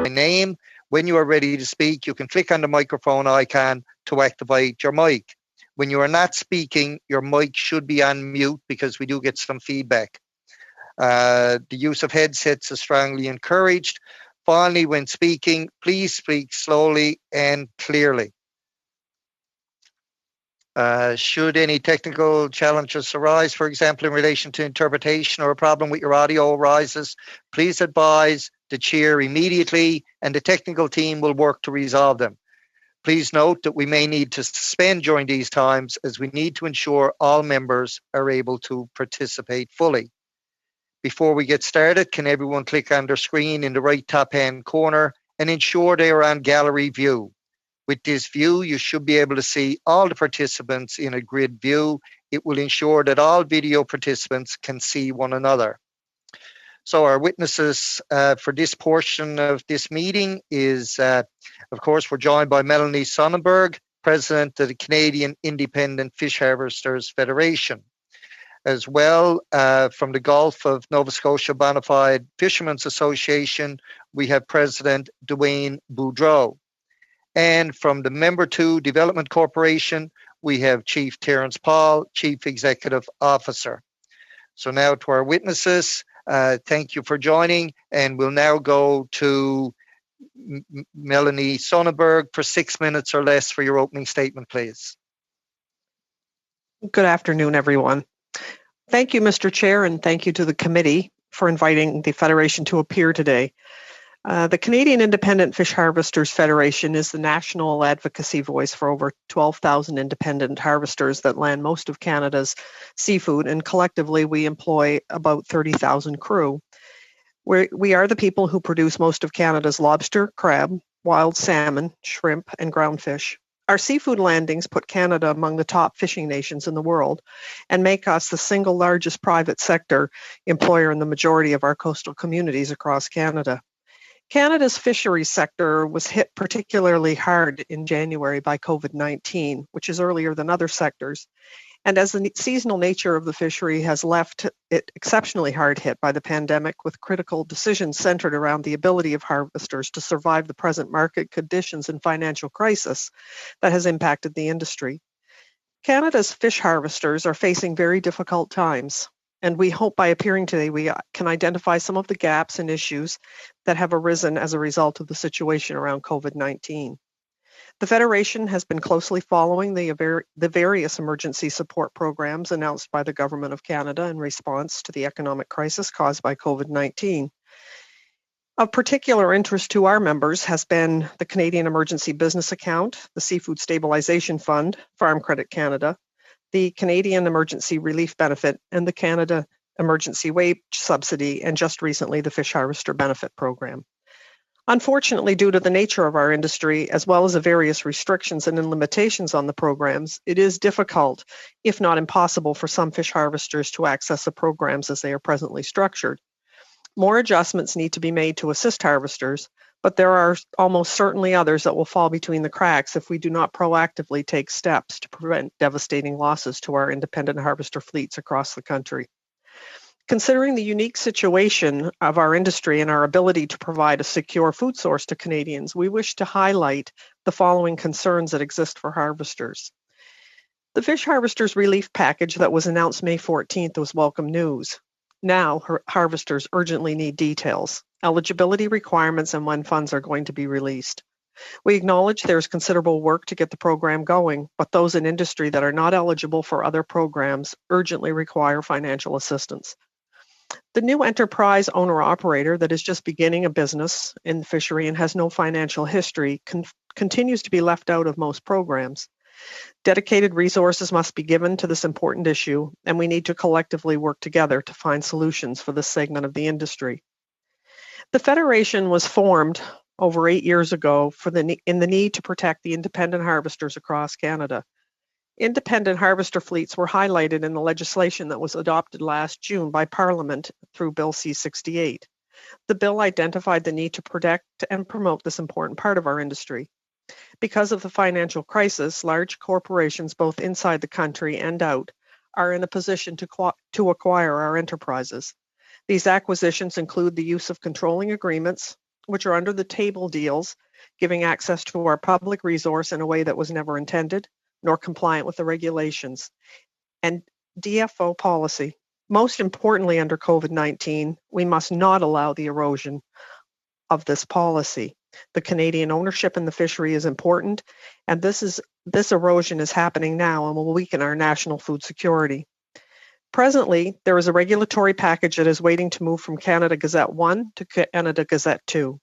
name. When you are ready to speak, you can click on the microphone icon to activate your mic. When you are not speaking, your mic should be on mute because we do get some feedback. The use of headsets is strongly encouraged. Finally, when speaking, please speak slowly and clearly. Should any technical challenges arise, for example, in relation to interpretation or a problem with your audio arises, please advise the chair immediately and the technical team will work to resolve them. Please note that we may need to suspend during these times as we need to ensure all members are able to participate fully. Before we get started, can everyone click on their screen in the right top hand corner and ensure they are on gallery view. With this view, you should be able to see all the participants in a grid view. It will ensure that all video participants can see one another. So our witnesses for this portion of this meeting is, of course, we're joined by Melanie Sonnenberg, President of the Canadian Independent Fish Harvesters Federation. As well, from the Gulf of Nova Scotia Bonafide Fishermen's Association, we have President Dwayne Boudreau. And from the Member 2 Development Corporation, we have Chief Terence Paul, Chief Executive Officer. So now to our witnesses, thank you for joining, and we'll now go to Melanie Sonnenberg for 6 minutes or less for your opening statement, please. Good afternoon, everyone. Thank you, Mr. Chair, and thank you to the committee for inviting the Federation to appear today. The Canadian Independent Fish Harvesters Federation is the national advocacy voice for over 12,000 independent harvesters that land most of Canada's seafood, and collectively we employ about 30,000 crew. We are the people who produce most of Canada's lobster, crab, wild salmon, shrimp, and ground fish. Our seafood landings put Canada among the top fishing nations in the world and make us the single largest private sector employer in the majority of our coastal communities across Canada. Canada's fisheries sector was hit particularly hard in January by COVID-19, which is earlier than other sectors. And as the seasonal nature of the fishery has left it exceptionally hard hit by the pandemic, with critical decisions centered around the ability of harvesters to survive the present market conditions and financial crisis that has impacted the industry. Canada's fish harvesters are facing very difficult times, and we hope by appearing today we can identify some of the gaps and issues that have arisen as a result of the situation around COVID-19. The Federation has been closely following the various emergency support programs announced by the Government of Canada in response to the economic crisis caused by COVID-19. Of particular interest to our members has been the Canadian Emergency Business Account, the Seafood Stabilization Fund, Farm Credit Canada, the Canadian Emergency Relief Benefit, and the Canada Emergency Wage Subsidy, and just recently the Fish Harvester Benefit Program. Unfortunately, due to the nature of our industry, as well as the various restrictions and limitations on the programs, it is difficult, if not impossible, for some fish harvesters to access the programs as they are presently structured. More adjustments need to be made to assist harvesters, but there are almost certainly others that will fall between the cracks if we do not proactively take steps to prevent devastating losses to our independent harvester fleets across the country. Considering the unique situation of our industry and our ability to provide a secure food source to Canadians, we wish to highlight the following concerns that exist for harvesters. The Fish Harvesters Relief Package that was announced May 14th was welcome news. Now, harvesters urgently need details, eligibility requirements, and when funds are going to be released. We acknowledge there is considerable work to get the program going, but those in industry that are not eligible for other programs urgently require financial assistance. The new enterprise owner-operator that is just beginning a business in the fishery and has no financial history continues to be left out of most programs. Dedicated resources must be given to this important issue, and we need to collectively work together to find solutions for this segment of the industry. The Federation was formed over 8 years ago in the need to protect the independent harvesters across Canada. Independent harvester fleets were highlighted in the legislation that was adopted last June by Parliament through Bill C-68. The bill identified the need to protect and promote this important part of our industry. Because of the financial crisis, large corporations both inside the country and out are in a position to acquire our enterprises. These acquisitions include the use of controlling agreements, which are under the table deals, giving access to our public resource in a way that was never intended, nor compliant with the regulations, and DFO policy. Most importantly, under COVID-19, we must not allow the erosion of this policy. The Canadian ownership in the fishery is important, and this erosion is happening now and will weaken our national food security. Presently, there is a regulatory package that is waiting to move from Canada Gazette 1 to Canada Gazette 2.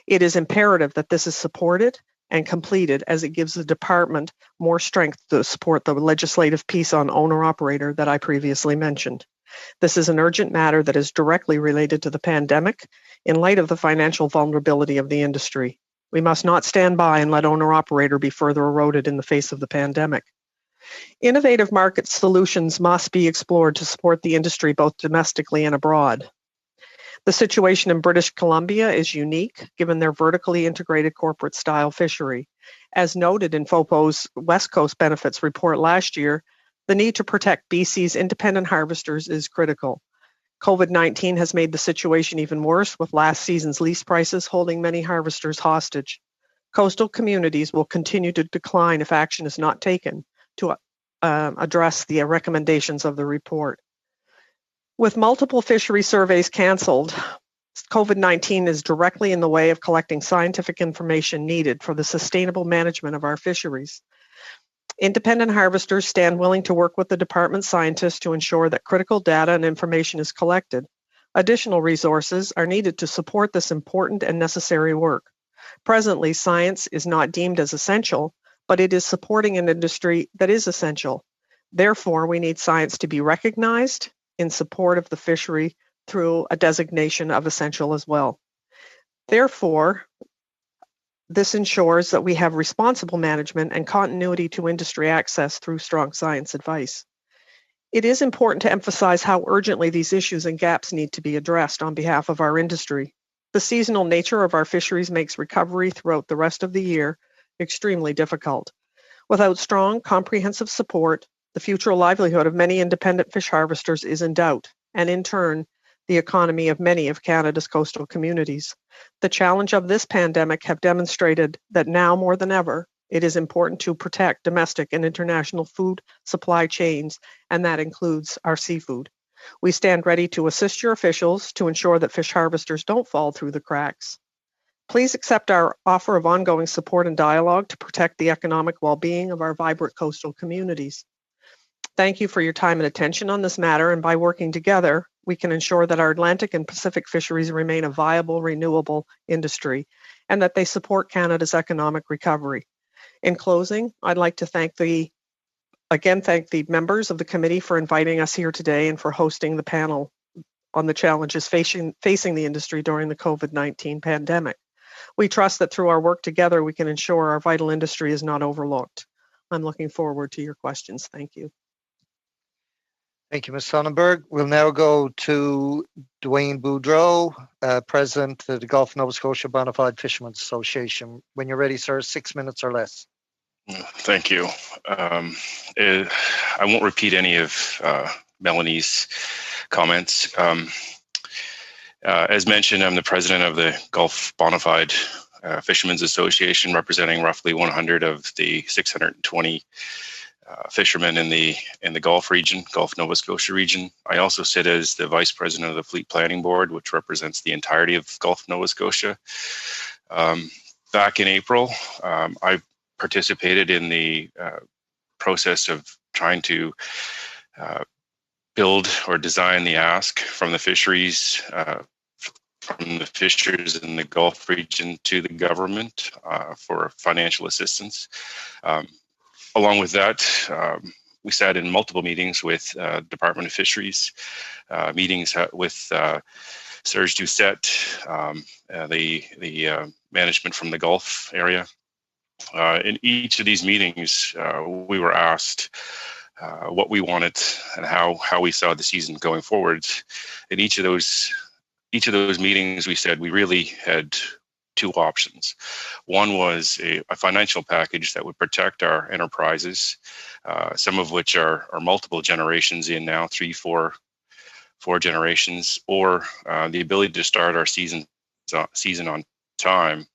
It is imperative that this is supported and completed, as it gives the department more strength to support the legislative piece on owner-operator that I previously mentioned. This is an urgent matter that is directly related to the pandemic in light of the financial vulnerability of the industry. We must not stand by and let owner-operator be further eroded in the face of the pandemic. Innovative market solutions must be explored to support the industry both domestically and abroad. The situation in British Columbia is unique, given their vertically integrated corporate-style fishery. As noted in FOPO's West Coast Benefits report last year, the need to protect BC's independent harvesters is critical. COVID-19 has made the situation even worse, with last season's lease prices holding many harvesters hostage. Coastal communities will continue to decline if action is not taken to address the recommendations of the report. With multiple fishery surveys canceled, COVID-19 is directly in the way of collecting scientific information needed for the sustainable management of our fisheries. Independent harvesters stand willing to work with the department scientists to ensure that critical data and information is collected. Additional resources are needed to support this important and necessary work. Presently, science is not deemed as essential, but it is supporting an industry that is essential. Therefore, we need science to be recognized in support of the fishery through a designation of essential as well. Therefore, this ensures that we have responsible management and continuity to industry access through strong science advice. It is important to emphasize how urgently these issues and gaps need to be addressed on behalf of our industry. The seasonal nature of our fisheries makes recovery throughout the rest of the year extremely difficult. Without strong, comprehensive support, the future livelihood of many independent fish harvesters is in doubt, and in turn, the economy of many of Canada's coastal communities. The challenge of this pandemic have demonstrated that now more than ever, it is important to protect domestic and international food supply chains, and that includes our seafood. We stand ready to assist your officials to ensure that fish harvesters don't fall through the cracks. Please accept our offer of ongoing support and dialogue to protect the economic well-being of our vibrant coastal communities. Thank you for your time and attention on this matter, and by working together, we can ensure that our Atlantic and Pacific fisheries remain a viable, renewable industry, and that they support Canada's economic recovery. In closing, I'd like to thank the members of the committee for inviting us here today and for hosting the panel on the challenges facing the industry during the COVID-19 pandemic. We trust that through our work together, we can ensure our vital industry is not overlooked. I'm looking forward to your questions. Thank you. Thank you, Ms. Sonnenberg. We'll now go to Dwayne Boudreau, President of the Gulf of Nova Scotia Bonafide Fishermen's Association. When you're ready, sir, 6 minutes or less. Thank you. I won't repeat any of Melanie's comments. As mentioned, I'm the president of the Gulf Bonafide Fishermen's Association, representing roughly 100 of the 620 fishermen in the Gulf region, Gulf Nova Scotia region. I also sit as the vice president of the Fleet Planning Board, which represents the entirety of Gulf Nova Scotia. Back in April, I participated in the process of trying to build or design the ask from the fisheries, from the fishers in the Gulf region to the government for financial assistance. Along with that, we sat in multiple meetings with Department of Fisheries, meetings with Serge Doucette, the management from the Gulf area, In each of these meetings, we were asked what we wanted and how we saw the season going forward. In each of those meetings, we said we really had two options. One was a financial package that would protect our enterprises, some of which are multiple generations in now, 3-4 generations, or the ability to start our season on time.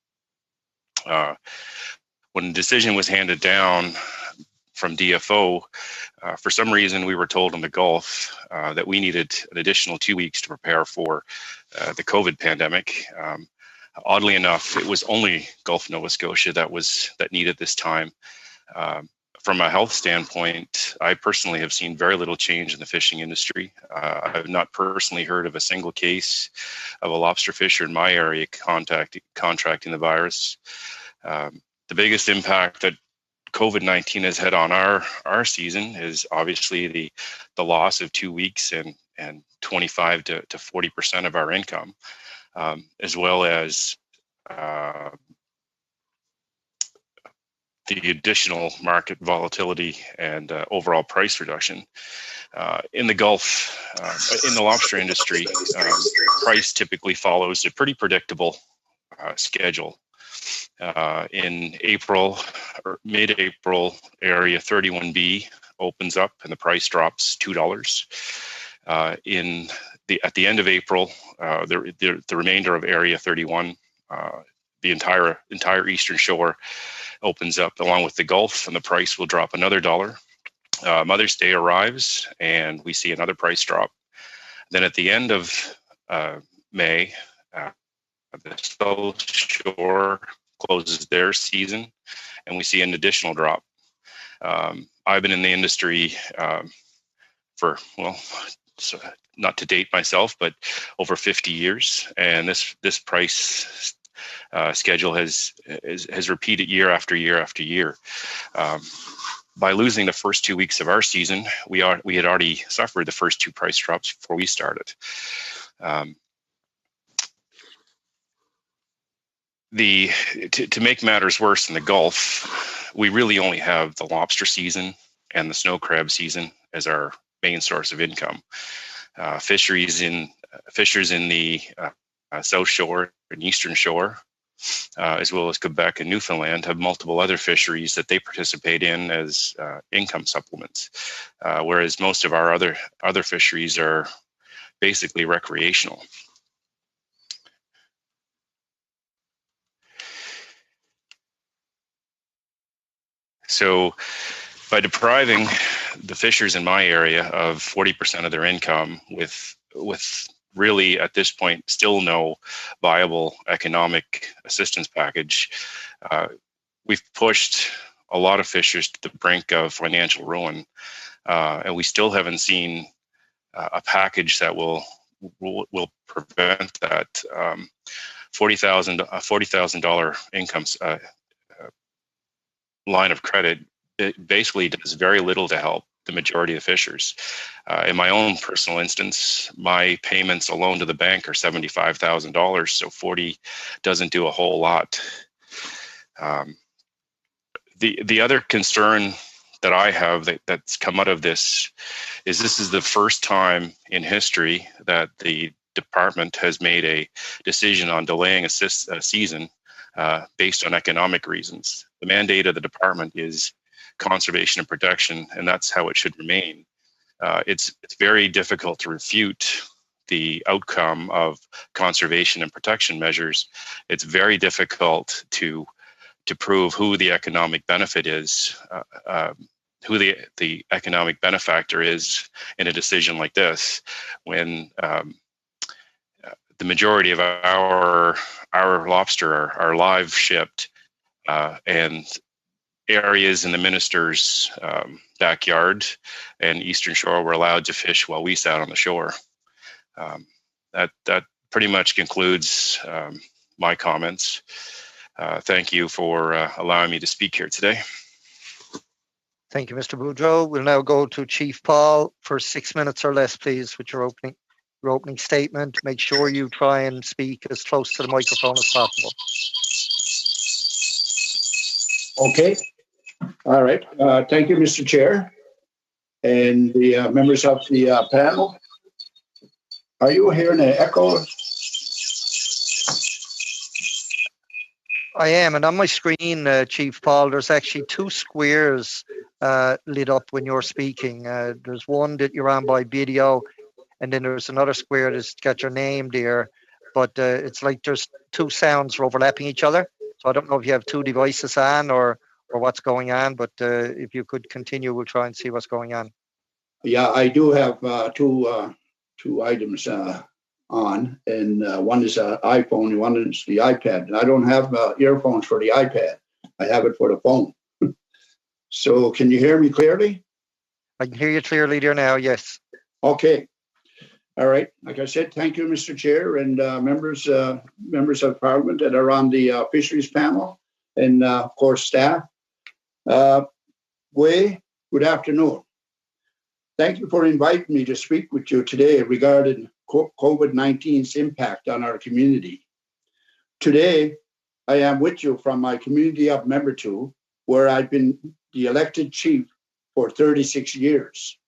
When the decision was handed down from DFO, for some reason we were told in the Gulf that we needed an additional 2 weeks to prepare for the COVID pandemic. Oddly enough, it was only Gulf Nova Scotia that needed this time. From a health standpoint, I personally have seen very little change in the fishing industry. I've not personally heard of a single case of a lobster fisher in my area contracting the virus. The biggest impact that COVID-19 has had on our season is obviously the loss of 2 weeks and 25 to 40% of our income, as well as the additional market volatility and overall price reduction. In the Gulf, in the lobster industry, price typically follows a pretty predictable schedule. In April or mid-April, Area 31B opens up and the price drops $2. At the end of April, the remainder of Area 31, the entire eastern shore opens up along with the Gulf, and the price will drop another $1. Mother's Day arrives and we see another price drop. Then at the end of May, the South Shore closes their season and we see an additional drop. I've been in the industry for, well, so not to date myself, but over 50 years, and this price schedule has repeated year after year after year. By losing the first 2 weeks of our season, we had already suffered the first two price drops before we started. To make matters worse in the Gulf, we really only have the lobster season and the snow crab season as our main source of income. Fishers in the South Shore and Eastern Shore, as well as Quebec and Newfoundland, have multiple other fisheries that they participate in as income supplements, whereas most of our other fisheries are basically recreational. So by depriving the fishers in my area of 40% of their income with really at this point still no viable economic assistance package, we've pushed a lot of fishers to the brink of financial ruin, and we still haven't seen a package that will prevent that. $40,000 income line of credit, it basically does very little to help the majority of fishers. In my own personal instance, my payments alone to the bank are $75,000, so 40 doesn't do a whole lot. The other concern that I have that's come out of this is the first time in history that the department has made a decision on delaying a season based on economic reasons. The mandate of the department is conservation and protection, and that's how it should remain. It's very difficult to refute the outcome of conservation and protection measures. It's very difficult to prove who the economic benefit is, who the economic benefactor is in a decision like this, when the majority of our lobster are live shipped, and areas in the minister's backyard and Eastern Shore were allowed to fish while we sat on the shore. That pretty much concludes my comments. Thank you for allowing me to speak here today. Thank you, Mr. Boudreau. We'll now go to Chief Paul for 6 minutes or less, please, with your opening statement. Make sure you try and speak as close to the microphone as possible. Okay. All right. Thank you, Mr. Chair. And the members of the panel. Are you hearing an echo? I am, and on my screen, Chief Paul, there's actually two squares lit up when you're speaking. There's one that you're on by video, and then there's another square that's got your name there, but it's like there's two sounds overlapping each other. So I don't know if you have two devices on or what's going on, but if you could continue, we'll try and see what's going on. Yeah, I do have two items on, and one is an iPhone and one is the iPad. And I don't have earphones for the iPad. I have it for the phone. So can you hear me clearly? I can hear you clearly there now, yes. Okay. All right. Like I said, thank you, Mr. Chair, and members of Parliament that are on the Fisheries panel, and of course, staff. Good afternoon. Thank you for inviting me to speak with you today regarding COVID-19's impact on our community. Today, I am with you from my community of Membertou, where I've been the elected chief for 36 years.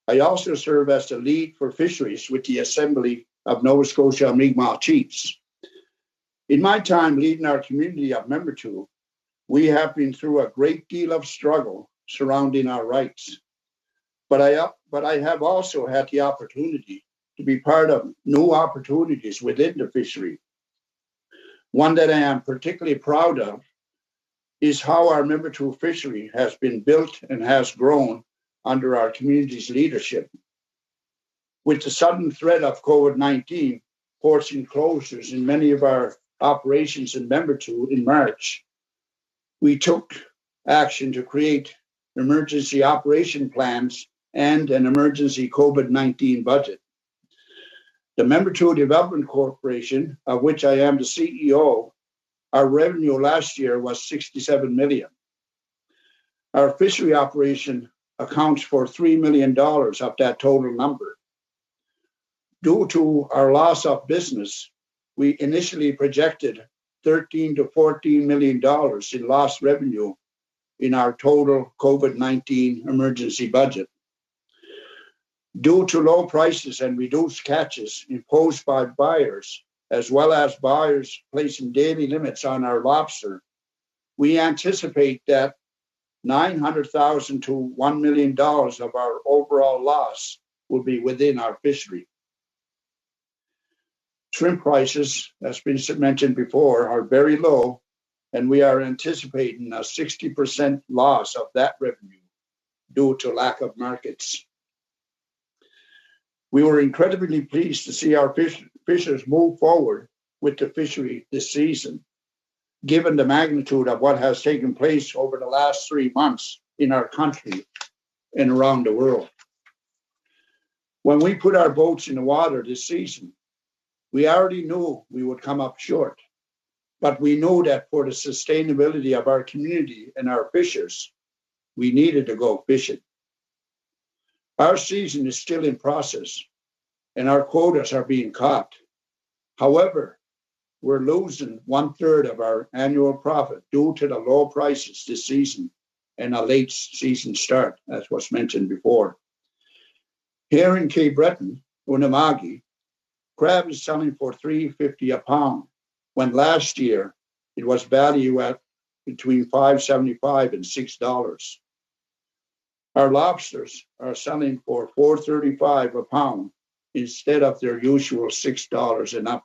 I also serve as the lead for Fisheries with the Assembly of Nova Scotia Mi'kmaq Chiefs. In my time leading our community of Membertou, we have been through a great deal of struggle surrounding our rights. But I have also had the opportunity to be part of new opportunities within the fishery. One that I am particularly proud of is how our Membertou fishery has been built and has grown under our community's leadership. With the sudden threat of COVID-19 forcing closures in many of our operations in Membertou in March, we took action to create emergency operation plans and an emergency COVID-19 budget. The Membertou Development Corporation, of which I am the CEO, our revenue last year was 67 million. Our fishery operation accounts for $3 million of that total number. Due to our loss of business, we initially projected $13 to $14 million in lost revenue in our total COVID-19 emergency budget. Due to low prices and reduced catches imposed by buyers, as well as buyers placing daily limits on our lobster, we anticipate that $900,000 to $1 million of our overall loss will be within our fishery. Shrimp prices, as been mentioned before, are very low, and we are anticipating a 60% loss of that revenue due to lack of markets. We were incredibly pleased to see our fishers move forward with the fishery this season, given the magnitude of what has taken place over the last 3 months in our country and around the world. When we put our boats in the water this season, we already knew we would come up short, but we knew that for the sustainability of our community and our fishers, we needed to go fishing. Our season is still in process, and our quotas are being caught. However, we're losing 1/3 of our annual profit due to the low prices this season and a late season start, as was mentioned before. Here in Cape Breton, Unamagi, crab is selling for $3.50 a pound, when last year it was valued at between $5.75 and $6. Our lobsters are selling for $4.35 a pound instead of their usual $6 and up.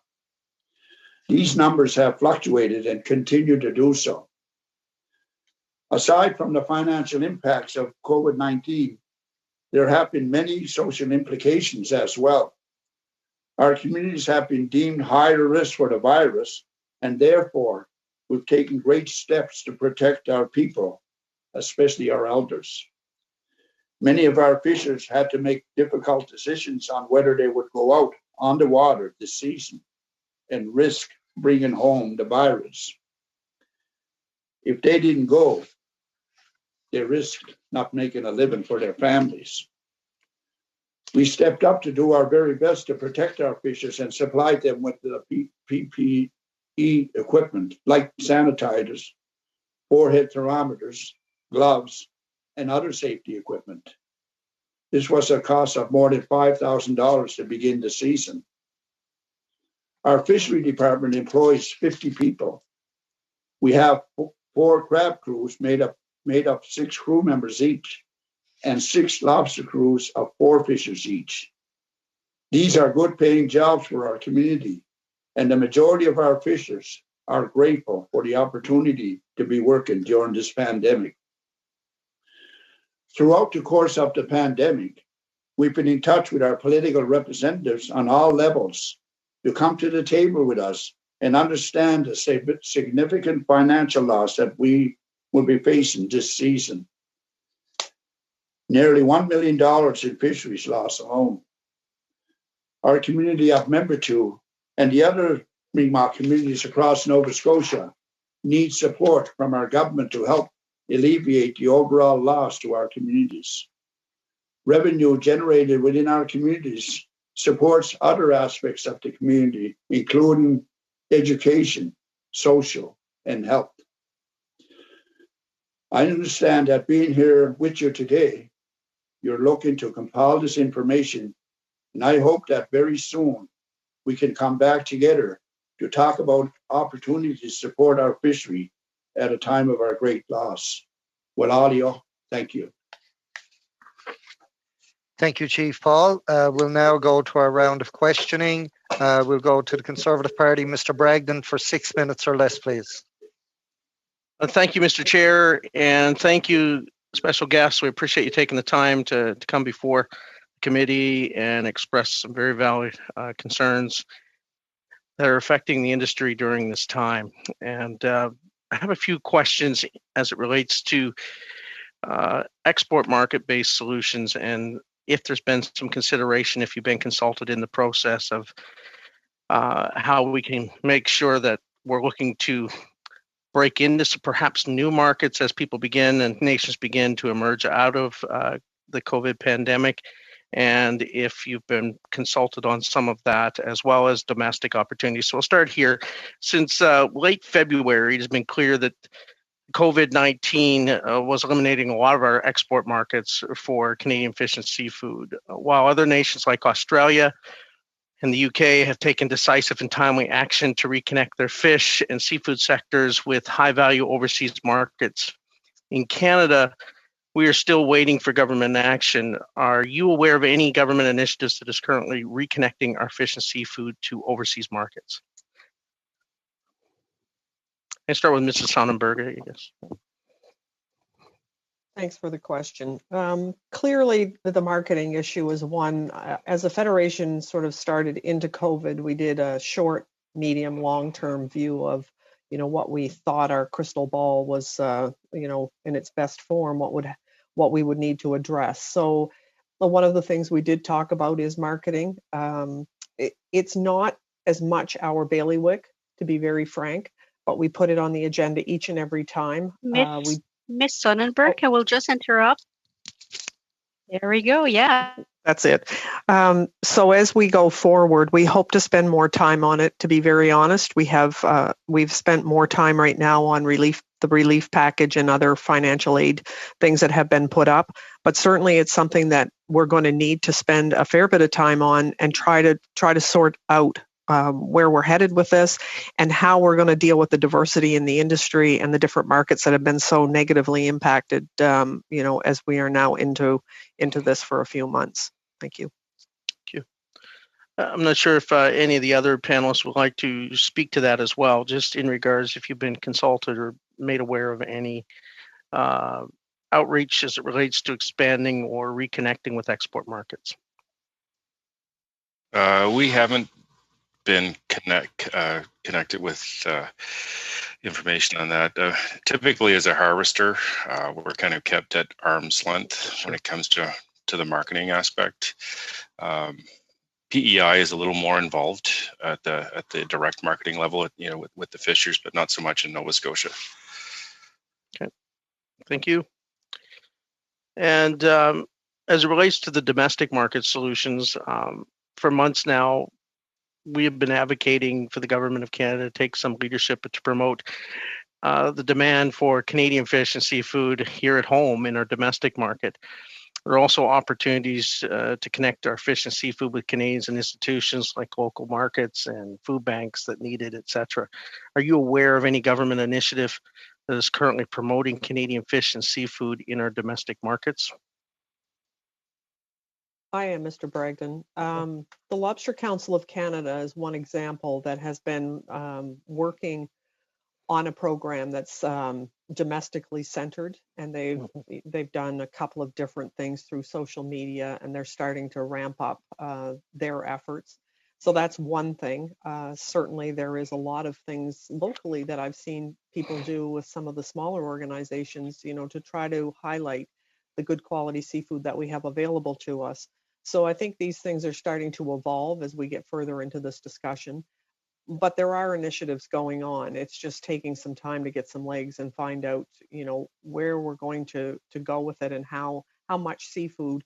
These numbers have fluctuated and continue to do so. Aside from the financial impacts of COVID-19, there have been many social implications as well. Our communities have been deemed higher risk for the virus, and therefore we've taken great steps to protect our people, especially our elders. Many of our fishers had to make difficult decisions on whether they would go out on the water this season and risk bringing home the virus. If they didn't go, they risked not making a living for their families. We stepped up to do our very best to protect our fishers and supplied them with the PPE equipment like sanitizers, forehead thermometers, gloves, and other safety equipment. This was a cost of more than $5,000 to begin the season. Our fishery department employs 50 people. We have 4 crab crews made up 6 crew members each, and 6 lobster crews of 4 fishers each. These are good paying jobs for our community, and the majority of our fishers are grateful for the opportunity to be working during this pandemic. Throughout the course of the pandemic, we've been in touch with our political representatives on all levels to come to the table with us and understand the significant financial loss that we will be facing this season. Nearly $1 million in fisheries loss alone. Our community of Membertou and the other Mi'kmaq communities across Nova Scotia need support from our government to help alleviate the overall loss to our communities. Revenue generated within our communities supports other aspects of the community, including education, social, and health. I understand that being here with you today, you're looking to compile this information, and I hope that very soon we can come back together to talk about opportunities to support our fishery at a time of our great loss. Well, Alio, thank you. Thank you, Chief Paul. We'll now go to our round of questioning. We'll go to the Conservative Party. Mr. Bragdon, for 6 minutes or less, please. Thank you, Mr. Chair, and thank you, special guests. We appreciate you taking the time to come before the committee and express some very valid concerns that are affecting the industry during this time. And I have a few questions as it relates to export market-based solutions, and if there's been some consideration, if you've been consulted in the process of how we can make sure that we're looking to break into some perhaps new markets as people begin and nations begin to emerge out of the COVID pandemic, and if you've been consulted on some of that as well as domestic opportunities. So we'll start here. Since late February, it has been clear that COVID-19 was eliminating a lot of our export markets for Canadian fish and seafood, while other nations like Australia and the UK have taken decisive and timely action to reconnect their fish and seafood sectors with high-value overseas markets. In Canada, we are still waiting for government action. Are you aware of any government initiatives that is currently reconnecting our fish and seafood to overseas markets? I start with Mrs. Sonnenberg, I guess. Thanks for the question. Clearly, the marketing issue is one. As the Federation sort of started into COVID, we did a short, medium, long-term view of, what we thought our crystal ball was, in its best form, what we would need to address. So one of the things we did talk about is marketing. It's not as much our bailiwick, to be very frank, but we put it on the agenda each and every time. Miss Sonnenberg, I will just interrupt. There we go. Yeah. That's it. So as we go forward, we hope to spend more time on it. To be very honest, we've spent more time right now on the relief package and other financial aid things that have been put up. But certainly, it's something that we're going to need to spend a fair bit of time on and try to sort out where we're headed with this and how we're going to deal with the diversity in the industry and the different markets that have been so negatively impacted, as we are now into this for a few months. Thank you. Thank you. I'm not sure if any of the other panelists would like to speak to that as well, just in regards if you've been consulted or made aware of any outreach as it relates to expanding or reconnecting with export markets. We haven't been connected with information on that. Typically, as a harvester, we're kind of kept at arm's length when it comes to the marketing aspect. PEI is a little more involved at the direct marketing level, with the fishers, but not so much in Nova Scotia. Okay, thank you. And as it relates to the domestic market solutions, for months now, we have been advocating for the government of Canada to take some leadership to promote the demand for Canadian fish and seafood here at home in our domestic market. There are also opportunities to connect our fish and seafood with Canadians and institutions like local markets and food banks that need it, etc. Are you aware of any government initiative that is currently promoting Canadian fish and seafood in our domestic markets? I am, Mr. Bragdon. The Lobster Council of Canada is one example that has been working on a program that's domestically centered, and they've done a couple of different things through social media, and they're starting to ramp up their efforts. So that's one thing. Certainly there is a lot of things locally that I've seen people do with some of the smaller organizations, to try to highlight the good quality seafood that we have available to us. So I think these things are starting to evolve as we get further into this discussion. But there are initiatives going on. It's just taking some time to get some legs and find out, where we're going to go with it and how much seafood,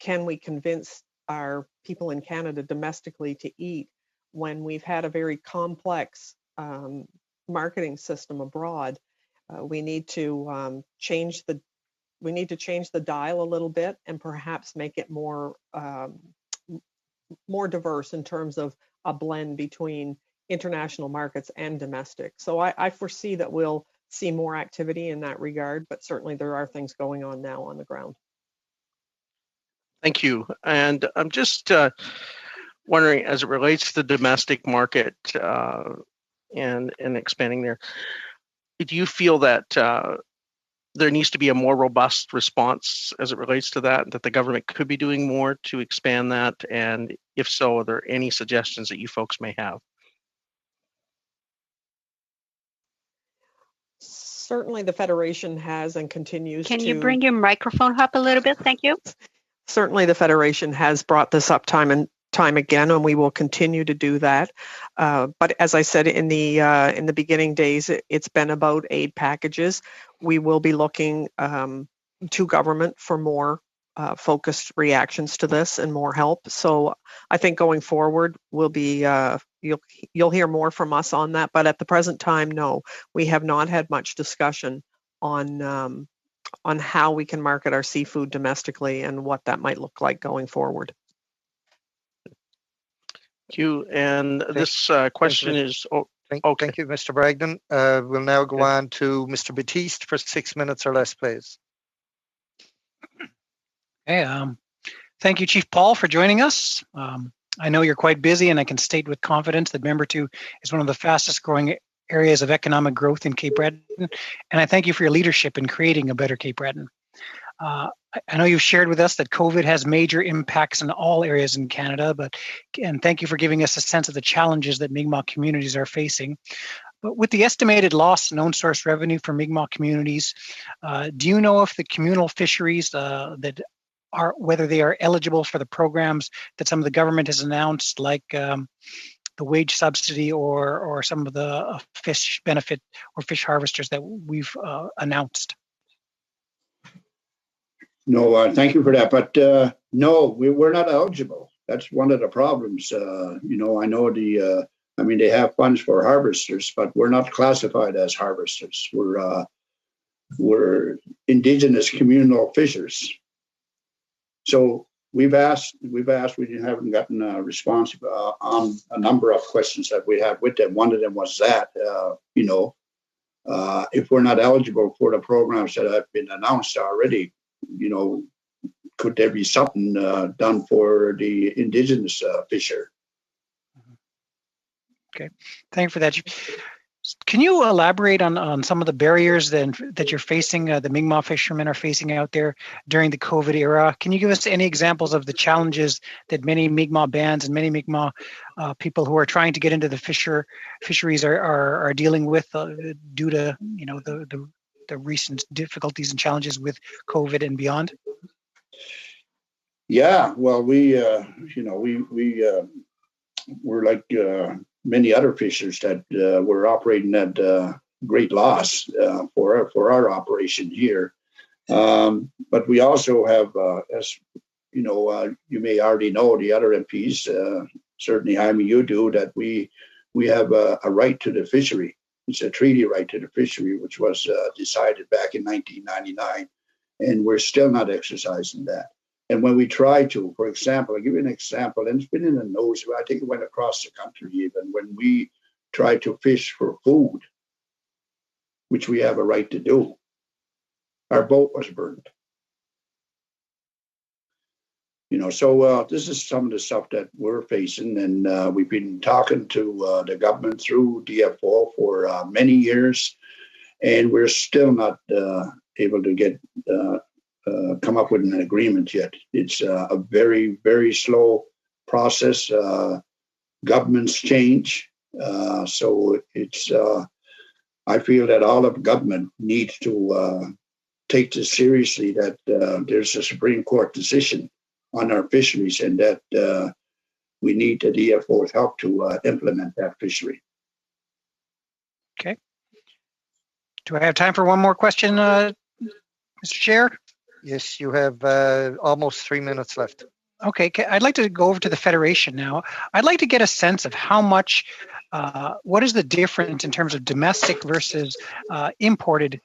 can we convince our people in Canada domestically to eat when we've had a very complex marketing system abroad. We need to change the dial a little bit and perhaps make it more diverse in terms of a blend between international markets and domestic. So I foresee that we'll see more activity in that regard, but certainly there are things going on now on the ground. Thank you. And I'm just wondering, as it relates to the domestic market and expanding there, do you feel that there needs to be a more robust response as it relates to that the government could be doing more to expand that? And if so, are there any suggestions that you folks may have? Certainly the Federation has and continues to... Can you bring your microphone up a little bit? Thank you. Certainly the Federation has brought this up time and time again, and we will continue to do that. But as I said in the beginning days, it's been about aid packages. We will be looking to government for more focused reactions to this and more help. So I think going forward, we'll be you'll hear more from us on that. But at the present time, no, we have not had much discussion on how we can market our seafood domestically and what that might look like going forward. Thank you. And this question is... Thank you, Mr. Bragdon. We'll now go on to Mr. Batiste for 6 minutes or less, please. Hey, thank you, Chief Paul, for joining us. I know you're quite busy, and I can state with confidence that Member 2 is one of the fastest growing areas of economic growth in Cape Breton, and I thank you for your leadership in creating a better Cape Breton. I know you've shared with us that COVID has major impacts in all areas in Canada, and thank you for giving us a sense of the challenges that Mi'kmaq communities are facing. But with the estimated loss in own source revenue for Mi'kmaq communities, do you know if the communal fisheries whether they are eligible for the programs that some of the government has announced, like the wage subsidy or some of the fish benefit or fish harvesters that we've announced? No, thank you for that. But no, we're not eligible. That's one of the problems. I know they have funds for harvesters, but we're not classified as harvesters. We're indigenous communal fishers. So we've asked, we haven't gotten a response on a number of questions that we have with them. One of them was that, if we're not eligible for the programs that have been announced already, could there be something done for the indigenous fisher? Okay, thank you for that. Can you elaborate on some of the barriers that you're facing, the Mi'kmaq fishermen are facing out there during the COVID era? Can you give us any examples of the challenges that many Mi'kmaq bands and many Mi'kmaq people who are trying to get into the fisheries are dealing with due to the recent difficulties and challenges with COVID and beyond? Yeah, well, we're like many other fishers that were operating at great loss for our operation here. But we also have, as you may already know, the other MPs, certainly Jaime, you do, that we have a right to the fishery. It's a treaty right to the fishery, which was decided back in 1999, and we're still not exercising that. And when we try to, for example, I'll give you an example, and it's been in the news, I think it went across the country even, when we tried to fish for food, which we have a right to do, our boat was burned. So this is some of the stuff that we're facing, and we've been talking to the government through DFO for many years, and we're still not able to get come up with an agreement yet. It's a very, very slow process. Governments change, so it's. I feel that all of government needs to take this seriously. That there's a Supreme Court decision on our fisheries, and that we need the DFO's help to implement that fishery. Okay. Do I have time for one more question, Mr. Chair? Yes, you have almost 3 minutes left. Okay, I'd like to go over to the Federation now. I'd like to get a sense of how much, what is the difference in terms of domestic versus imported,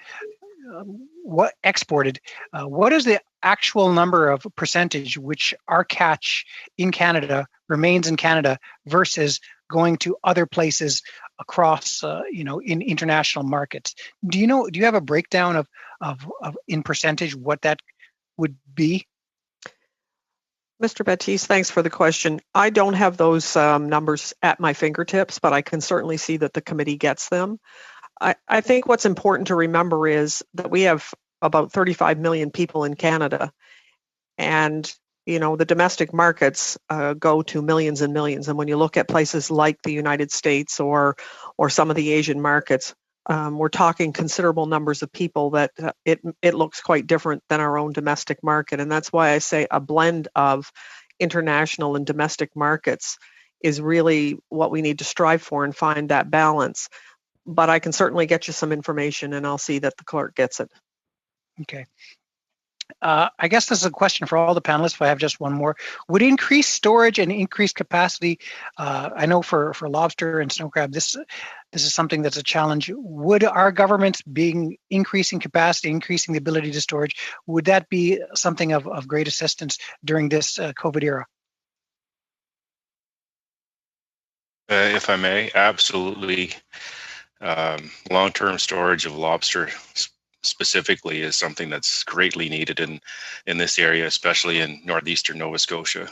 what exported? What is the actual number of percentage which our catch in Canada remains in Canada versus going to other places across, in international markets? Do you have a breakdown of in percentage what that would be? Mr. Baptiste, thanks for the question. I don't have those numbers at my fingertips, but I can certainly see that the committee gets them. I think what's important to remember is that we have about 35 million people in Canada, and the domestic markets go to millions and millions. And when you look at places like the United States or some of the Asian markets, we're talking considerable numbers of people that it looks quite different than our own domestic market. And that's why I say a blend of international and domestic markets is really what we need to strive for and find that balance. But I can certainly get you some information, and I'll see that the clerk gets it. Okay. I guess this is a question for all the panelists, if I have just one more. Would increased storage and increased capacity, I know for lobster and snow crab, this is something that's a challenge. Would our governments increasing capacity, increasing the ability to storage, would that be something of great assistance during this COVID era? If I may, absolutely. Long-term storage of lobster specifically is something that's greatly needed in this area, especially in northeastern Nova Scotia.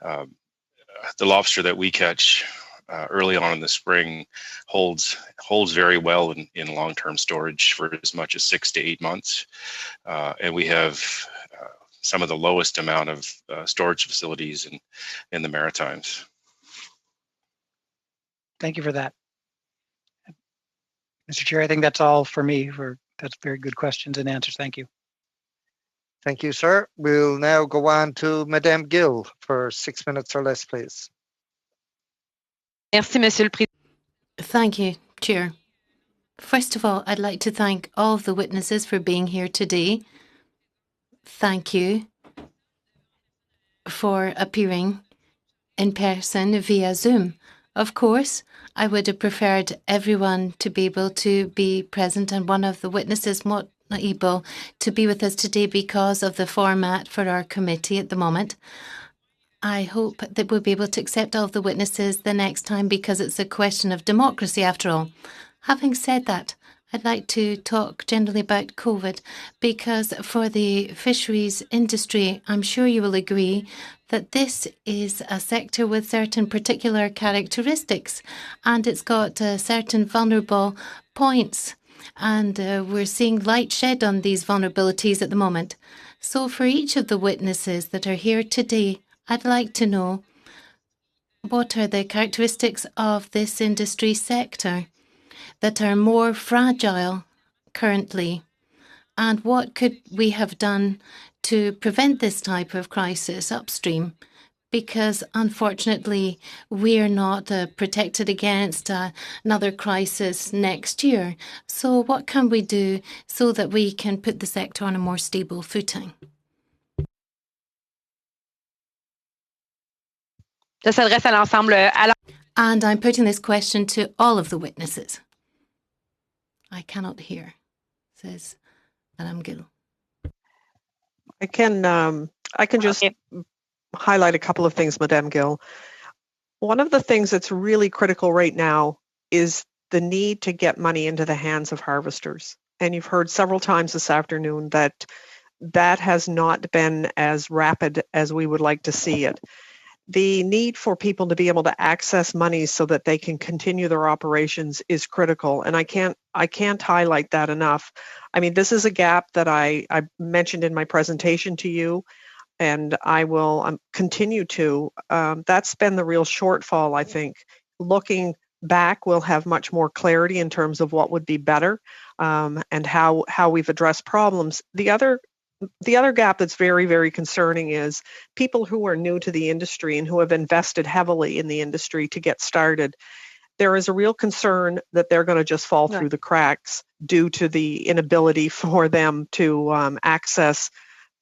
The lobster that we catch early on in the spring holds very well in long-term storage for as much as 6 to 8 months, and we have some of the lowest amount of storage facilities in the Maritimes. Thank you for that. Mr. Chair, I think that's all for me. That's very good questions and answers. Thank you. Thank you, sir. We'll now go on to Madame Gill for 6 minutes or less, please. Merci, Monsieur le Président. Thank you, Chair. First of all, I'd like to thank all of the witnesses for being here today. Thank you for appearing in person via Zoom. Of course, I would have preferred everyone to be able to be present, and one of the witnesses not able to be with us today because of the format for our committee at the moment. I hope that we'll be able to accept all of the witnesses the next time, because it's a question of democracy after all. Having said that, I'd like to talk generally about COVID, because for the fisheries industry, I'm sure you will agree that this is a sector with certain particular characteristics, and it's got certain vulnerable points, and we're seeing light shed on these vulnerabilities at the moment. So for each of the witnesses that are here today, I'd like to know, what are the characteristics of this industry sector that are more fragile currently, and what could we have done to prevent this type of crisis upstream? Because unfortunately, we are not protected against another crisis next year. So what can we do so that we can put the sector on a more stable footing? Ça s'adresse à l'ensemble. And I'm putting this question to all of the witnesses. I cannot hear, says Madame Gill. I can just highlight a couple of things, Madame Gill. One of the things that's really critical right now is the need to get money into the hands of harvesters. And you've heard several times this afternoon that that has not been as rapid as we would like to see it. The need for people to be able to access money so that they can continue their operations is critical, and I can't highlight that enough. I mean, this is a gap that I mentioned in my presentation to you, and I will continue to. That's been the real shortfall, I think. Looking back, we'll have much more clarity in terms of what would be better, and how we've addressed problems. The other gap that's very, very concerning is people who are new to the industry and who have invested heavily in the industry to get started. There is a real concern that they're going to just fall through the cracks due to the inability for them to access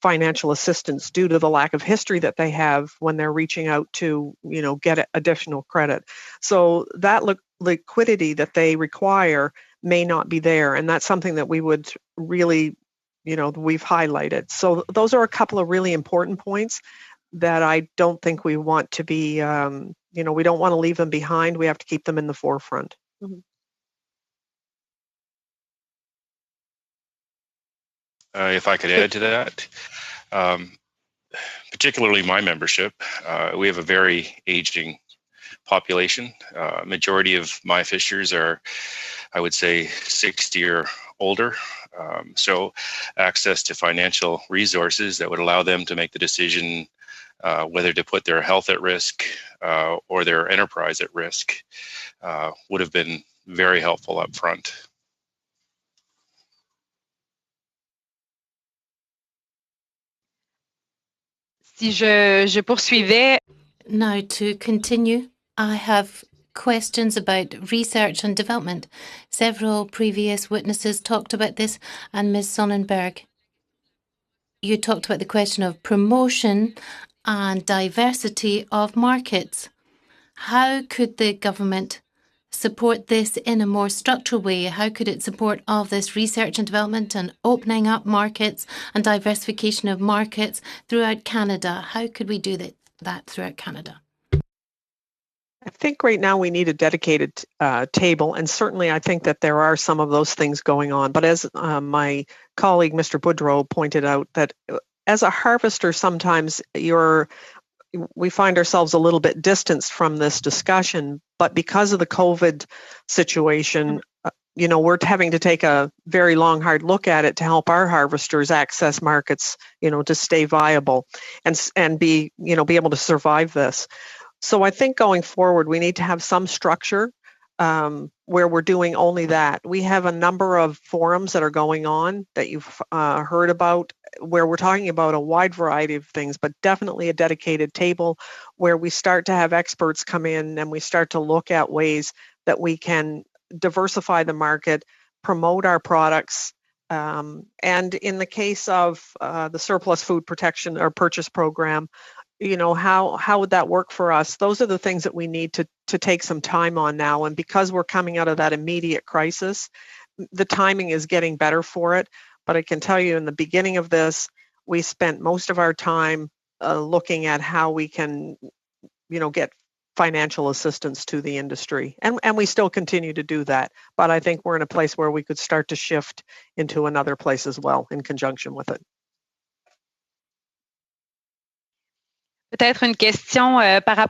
financial assistance due to the lack of history that they have when they're reaching out to, get additional credit. So that liquidity that they require may not be there, and that's something that we would really we've highlighted. So those are a couple of really important points that I don't think we want to be, we don't want to leave them behind. We have to keep them in the forefront. Mm-hmm. If I could add to that, particularly my membership, we have a very aging population. Majority of my fishers are, I would say, 60 or older. So access to financial resources that would allow them to make the decision whether to put their health at risk or their enterprise at risk would have been very helpful up front. Si je poursuivais. Now, to continue, I have questions about research and development. Several previous witnesses talked about this, and Ms. Sonnenberg, you talked about the question of promotion and diversity of markets. How could the government support this in a more structural way? How could it support all of this research and development and opening up markets and diversification of markets throughout Canada? How could we do that throughout Canada? I think right now we need a dedicated table, and certainly I think that there are some of those things going on. But as my colleague, Mr. Boudreau, pointed out, that as a harvester, sometimes we find ourselves a little bit distanced from this discussion. But because of the COVID situation, we're having to take a very long, hard look at it to help our harvesters access markets, to stay viable and be able to survive this. So I think going forward, we need to have some structure where we're doing only that. We have a number of forums that are going on that you've heard about, where we're talking about a wide variety of things, but definitely a dedicated table where we start to have experts come in and we start to look at ways that we can diversify the market, promote our products. And in the case of the surplus food protection or purchase program, how would that work for us? Those are the things that we need to take some time on now. And because we're coming out of that immediate crisis, the timing is getting better for it. But I can tell you in the beginning of this, we spent most of our time looking at how we can, get financial assistance to the industry. And we still continue to do that. But I think we're in a place where we could start to shift into another place as well in conjunction with it. Peut-être une question par rapport.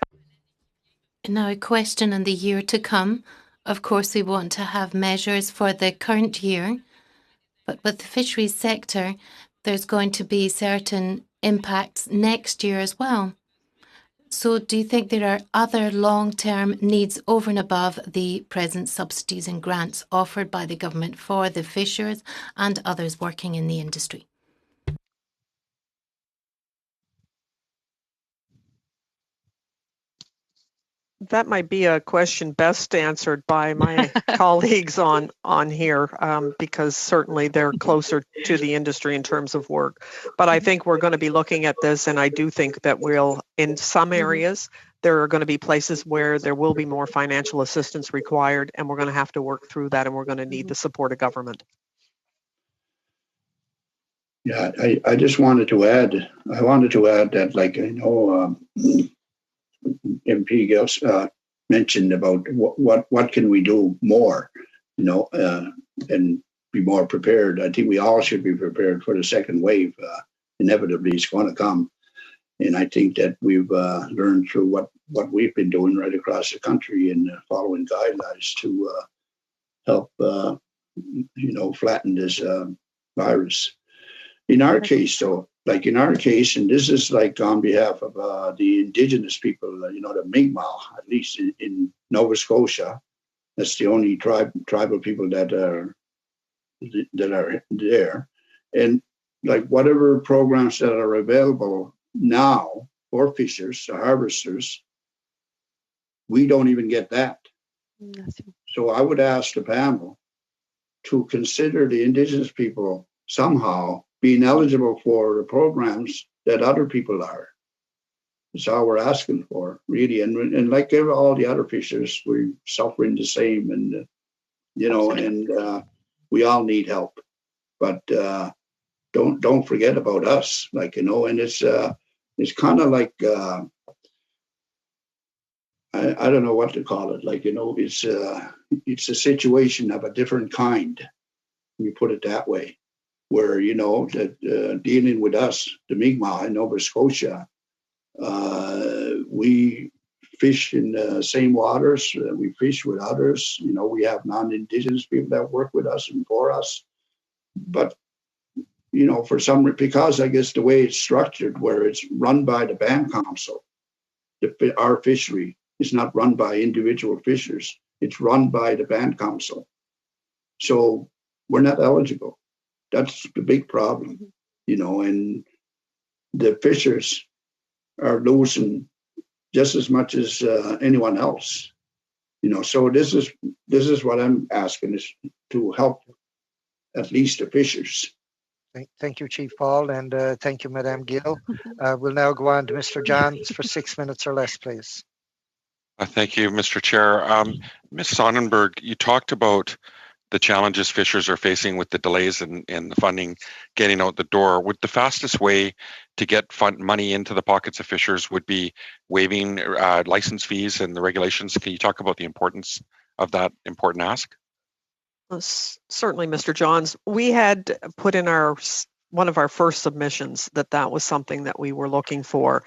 Now, a question in the year to come. Of course, we want to have measures for the current year, but with the fisheries sector, there's going to be certain impacts next year as well. So do you think there are other long-term needs over and above the present subsidies and grants offered by the government for the fishers and others working in the industry? That might be a question best answered by my colleagues on here, because certainly they're closer to the industry in terms of work. But I think we're going to be looking at this, and I do think that we'll, in some areas, there are going to be places where there will be more financial assistance required, and we're going to have to work through that, and we're going to need the support of government. Yeah, I just wanted to add, that, like, I know MP Gills mentioned about what can we do more, and be more prepared. I think we all should be prepared for the second wave. Inevitably, it's going to come, and I think that we've learned through what we've been doing right across the country and following guidelines to help, flatten this virus. In our case, though, and this is like on behalf of the Indigenous people, the Mi'kmaq, at least in Nova Scotia. That's the only tribal people that are there. And like whatever programs that are available now for fishers, or harvesters, we don't even get that. So I would ask the panel to consider the Indigenous people somehow being eligible for the programs that other people are. That's all we're asking for, really. And like all the other fishers, we're suffering the same, and we all need help. But don't forget about us, and it's kind of like I don't know what to call it. It's a situation of a different kind. You put it that way. Where, that dealing with us, the Mi'kmaq in Nova Scotia, we fish in the same waters. We fish with others. We have non-Indigenous people that work with us and for us. But, because I guess the way it's structured, where it's run by the band council, our fishery is not run by individual fishers. It's run by the band council. So we're not eligible. That's the big problem, and the fishers are losing just as much as anyone else, So this is what I'm asking, is to help at least the fishers. Thank you, Chief Paul, and thank you, Madame Gill. We'll now go on to Mr. Johns for 6 minutes or less, please. Thank you, Mr. Chair. Ms. Sonnenberg, you talked about the challenges fishers are facing with the delays in the funding getting out the door. Would the fastest way to get money into the pockets of fishers would be waiving license fees and the regulations? Can you talk about the importance of that important ask? Certainly, Mr. Johns. We had put in one of our first submissions that was something that we were looking for.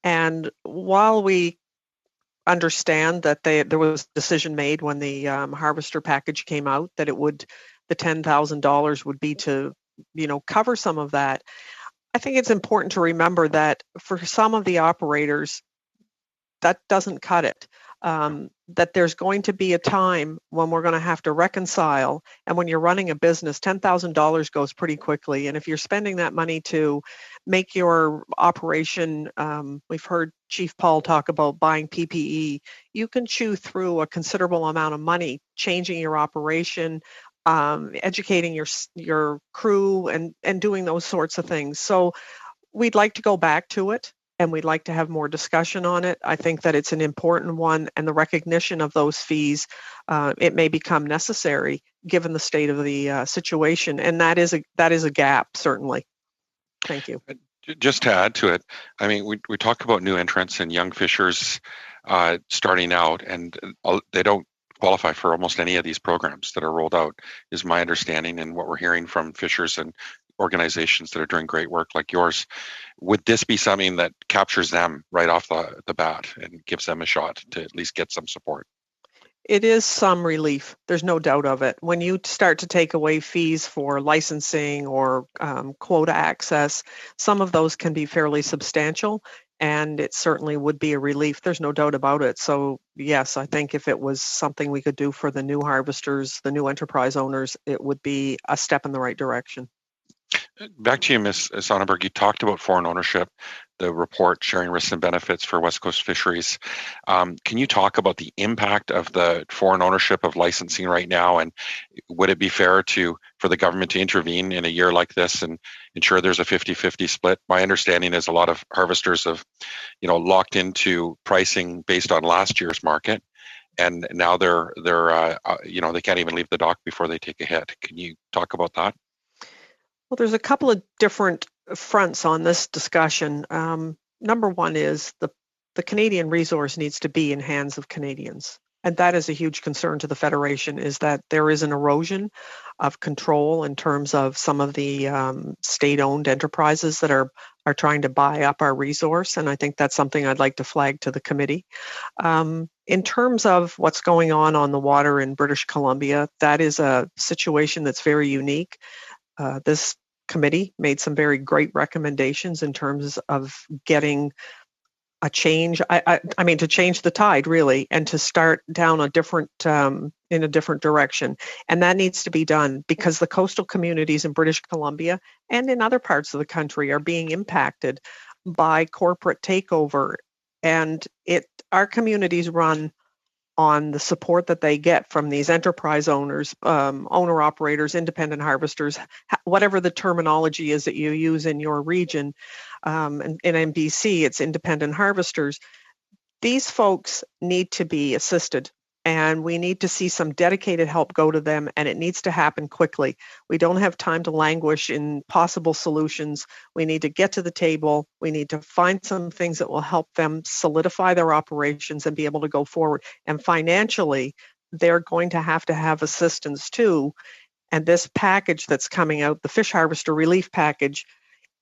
And while we understand that there was a decision made when the harvester package came out that the $10,000 would be to cover some of that, I think it's important to remember that for some of the operators that doesn't cut it. That there's going to be a time when we're going to have to reconcile, and when you're running a business, $10,000 goes pretty quickly, and if you're spending that money to make your operation, we've heard Chief Paul talk about buying PPE, you can chew through a considerable amount of money changing your operation, educating your crew, and doing those sorts of things. So we'd like to go back to it, and we'd like to have more discussion on it. I think that it's an important one, and the recognition of those fees, it may become necessary given the state of the situation, and that is a gap, certainly. Thank you. Just to add to it, I mean, we talk about new entrants and young fishers starting out, and they don't qualify for almost any of these programs that are rolled out, is my understanding, and what we're hearing from fishers and organizations that are doing great work like yours. Would this be something that captures them right off the bat and gives them a shot to at least get some support? It is some relief. There's no doubt of it. When you start to take away fees for licensing or quota access, some of those can be fairly substantial, and it certainly would be a relief. There's no doubt about it. So yes, I think if it was something we could do for the new harvesters, the new enterprise owners, it would be a step in the right direction. Back to you, Ms. Sonnenberg. You talked about foreign ownership. report sharing risks and benefits for West Coast Fisheries. Can you talk about the impact of the foreign ownership of licensing right now, and would it be fair for the government to intervene in a year like this and ensure there's a 50-50 split? My understanding is a lot of harvesters have, locked into pricing based on last year's market, and now they're they can't even leave the dock before they take a hit. Can you talk about that? Well, there's a couple of different fronts on this discussion. Number one is the Canadian resource needs to be in hands of Canadians. And that is a huge concern to the Federation, is that there is an erosion of control in terms of some of the state-owned enterprises that are trying to buy up our resource. And I think that's something I'd like to flag to the committee. In terms of what's going on the water in British Columbia, that is a situation that's very unique. This committee made some very great recommendations in terms of getting a change. I mean, to change the tide, really, and to start down in a different direction. And that needs to be done because the coastal communities in British Columbia and in other parts of the country are being impacted by corporate takeover. And our communities run on the support that they get from these enterprise owners, owner-operators, independent harvesters, whatever the terminology is that you use in your region. In BC, it's independent harvesters. These folks need to be assisted, and we need to see some dedicated help go to them, and it needs to happen quickly. We don't have time to languish in possible solutions. We need to get to the table. We need to find some things that will help them solidify their operations and be able to go forward. And financially, they're going to have assistance too. And this package that's coming out, the fish harvester relief package,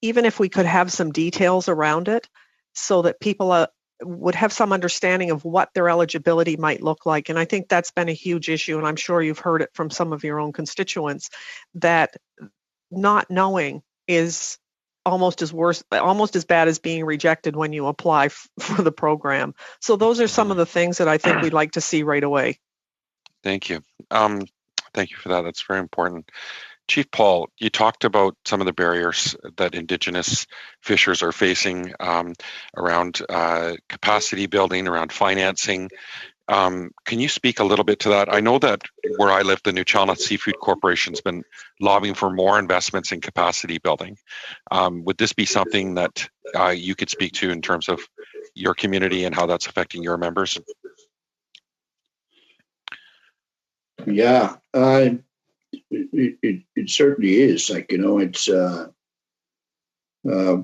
even if we could have some details around it so that people would have some understanding of what their eligibility might look like. And I think that's been a huge issue, and I'm sure you've heard it from some of your own constituents, that not knowing is almost as bad as being rejected when you apply for the program. So those are some of the things that I think we'd like to see right away. Thank you. Thank you for that. That's very important. Chief Paul, you talked about some of the barriers that Indigenous fishers are facing around capacity building, around financing. Can you speak a little bit to that? I know that where I live, the New Chalmette Seafood Corporation has been lobbying for more investments in capacity building. Would this be something that you could speak to in terms of your community and how that's affecting your members? Yeah. It certainly is. It's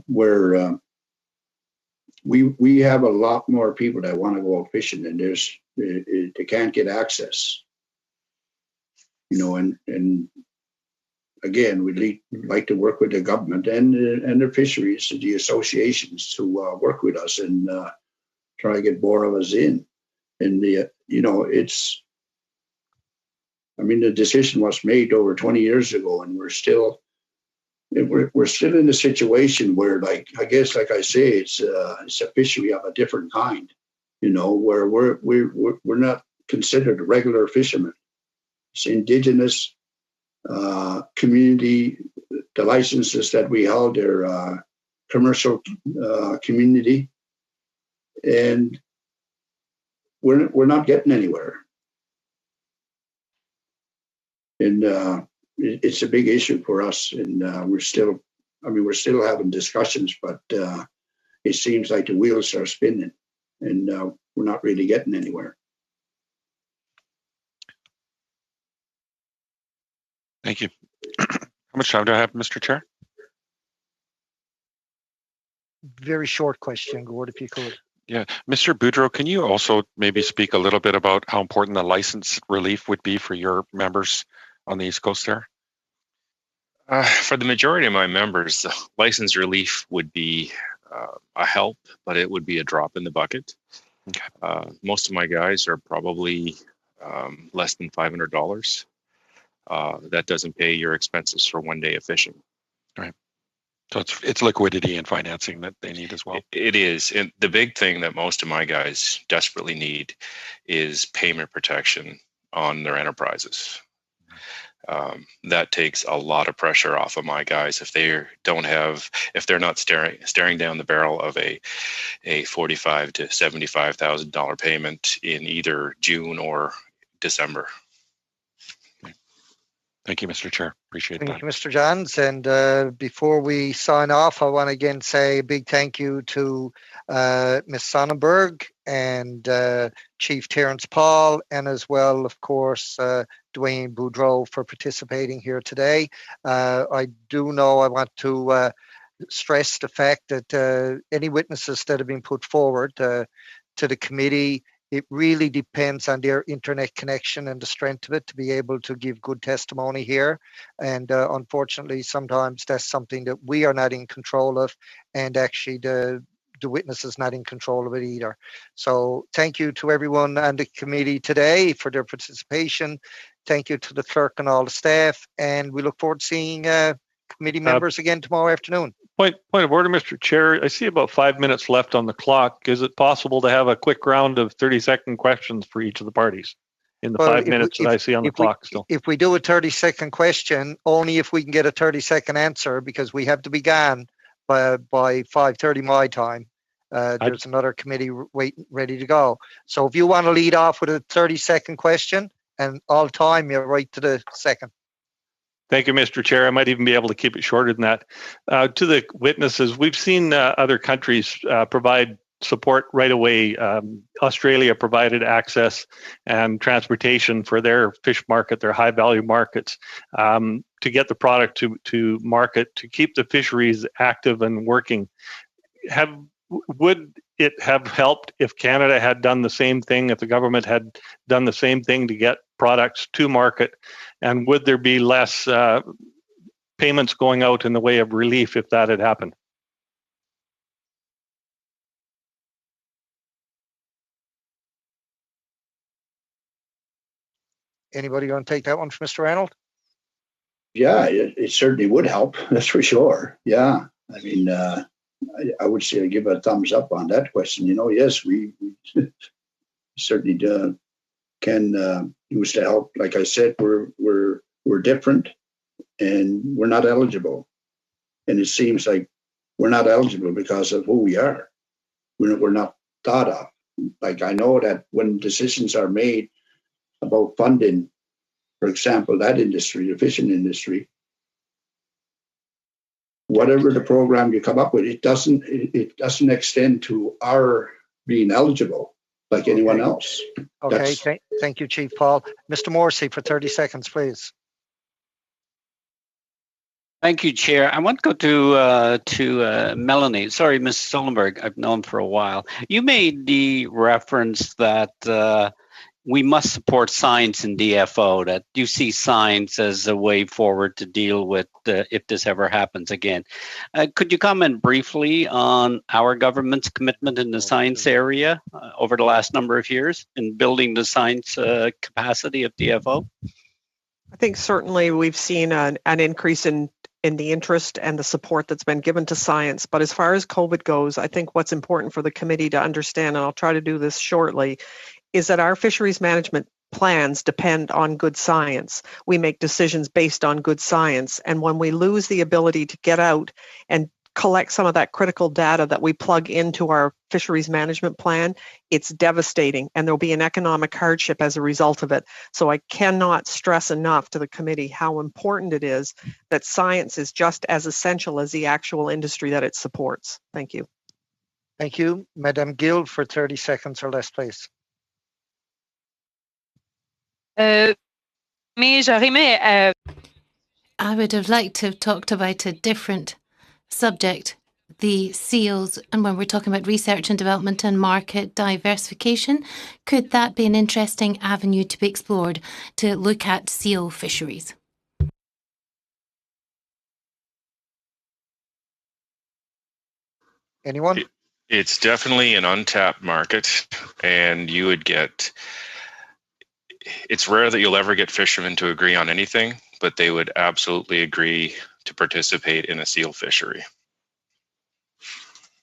where we have a lot more people that want to go out fishing, and they can't get access. And again, we'd like to work with the government and the fisheries, the associations, to work with us and try to get more of us in. And it's. I mean, the decision was made over 20 years ago, and we're still in a situation where, I guess, like I say, it's a fishery of a different kind, where we're not considered regular fishermen. It's Indigenous community. The licenses that we held are commercial community, and we're not getting anywhere. And it's a big issue for us, and we're still having discussions, but it seems like the wheels are spinning, and we're not really getting anywhere. Thank you. How much time do I have, Mr. Chair? Very short question, Gord, if you could. Yeah. Mr. Boudreau, can you also maybe speak a little bit about how important the license relief would be for your members on the East Coast there? For the majority of my members, the license relief would be a help, but it would be a drop in the bucket. Okay. Most of my guys are probably less than $500. That doesn't pay your expenses for one day of fishing. Right. So it's liquidity and financing that they need as well. It is. And the big thing that most of my guys desperately need is payment protection on their enterprises. that takes a lot of pressure off of my guys if they're not staring down the barrel of a $45,000 to $75,000 payment in either June or December. Thank you, Mr. Chair. Appreciate that. Thank you, Mr. Johns. And before we sign off, I want to again say a big thank you to Ms. Sonnenberg and Chief Terence Paul, and as well, of course, Dwayne Boudreau for participating here today. I do know I want to stress the fact that any witnesses that have been put forward to the committee, it really depends on their internet connection and the strength of it to be able to give good testimony here. And unfortunately, sometimes that's something that we are not in control of, and actually the witness is not in control of it either. So thank you to everyone on the committee today for their participation. Thank you to the clerk and all the staff, and we look forward to seeing committee members again tomorrow afternoon. Point of order, Mr. Chair. I see about 5 minutes left on the clock. Is it possible to have a quick round of 30-second questions for each of the parties in the 5 minutes that I see on the clock still? If we do a 30-second question, only if we can get a 30-second answer, because we have to be gone by 5:30 my time. There's another committee waiting, ready to go. So if you want to lead off with a 30-second question, and all time, you're right to the second. Thank you, Mr. Chair. I might even be able to keep it shorter than that. To the witnesses, we've seen other countries provide support right away. Australia provided access and transportation for their fish market, their high-value markets, to get the product to market, to keep the fisheries active and working. Would it have helped if Canada had done the same thing, if the government had done the same thing to get products to market? And would there be less payments going out in the way of relief if that had happened? Anybody going to take that one from Mr. Arnold? Yeah, it certainly would help. That's for sure. Yeah. I mean, I would say I give a thumbs up on that question. Yes, we certainly can use the help. Like I said, we're different, and we're not eligible. And it seems like we're not eligible because of who we are. We're not thought of. Like, I know that when decisions are made about funding, for example, that industry, the fishing industry, whatever the program you come up with, it doesn't extend to our being eligible like anyone else. Okay, thank you, Chief Paul. Mr. Morrissey, for 30 seconds, please. Thank you, Chair. I want to go to Melanie. Sorry, Ms. Sullenberg. I've known for a while. You made the reference that we must support science in DFO, that you see science as a way forward to deal with if this ever happens again. Could you comment briefly on our government's commitment in the science area over the last number of years in building the science capacity of DFO? I think certainly we've seen an increase in the interest and the support that's been given to science. But as far as COVID goes, I think what's important for the committee to understand, and I'll try to do this shortly, is that our fisheries management plans depend on good science. We make decisions based on good science. And when we lose the ability to get out and collect some of that critical data that we plug into our fisheries management plan, it's devastating, and there'll be an economic hardship as a result of it. So I cannot stress enough to the committee how important it is that science is just as essential as the actual industry that it supports. Thank you. Thank you. Madame Gill, for 30 seconds or less, please. Mais j'aurais aimé. I would have liked to have talked about a different subject, the seals, and when we're talking about research and development and market diversification, could that be an interesting avenue to be explored to look at seal fisheries? Anyone? It's definitely an untapped market, and you would get, it's rare that you'll ever get fishermen to agree on anything, but they would absolutely agree to participate in a seal fishery.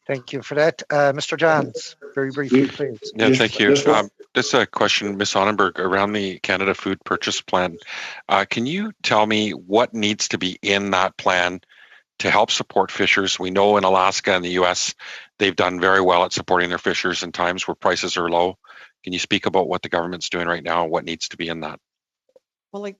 Thank you for that. Mr. Johns, very briefly, please. Yeah, thank you. This is a question, Ms. Sonnenberg, around the Canada Food Purchase Plan. Can you tell me what needs to be in that plan to help support fishers? We know in Alaska and the U.S., they've done very well at supporting their fishers in times where prices are low. Can you speak about what the government's doing right now and what needs to be in that? Well,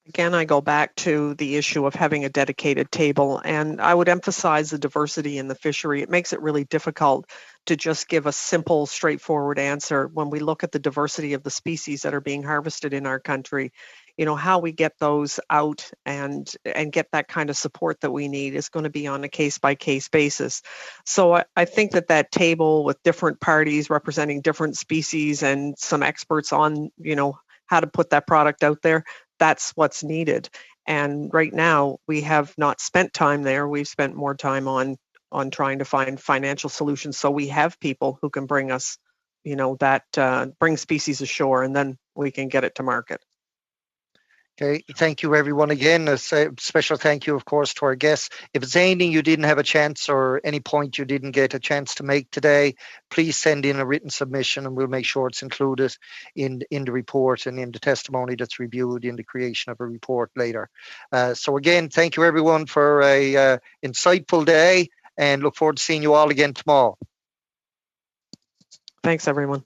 again, I go back to the issue of having a dedicated table, and I would emphasize the diversity in the fishery. It makes it really difficult to just give a simple, straightforward answer when we look at the diversity of the species that are being harvested in our country. You know, how we get those out and get that kind of support that we need is going to be on a case-by-case basis. So I think that table with different parties representing different species and some experts on, you know, how to put that product out there, that's what's needed. And right now, we have not spent time there. We've spent more time on trying to find financial solutions so we have people who can bring us, you know, that bring species ashore, and then we can get it to market. Okay, thank you everyone again. A special thank you, of course, to our guests. If it's anything you didn't have a chance or any point you didn't get a chance to make today, please send in a written submission and we'll make sure it's included in the report and in the testimony that's reviewed in the creation of a report later. So again, thank you everyone for a insightful day and look forward to seeing you all again tomorrow. Thanks, everyone.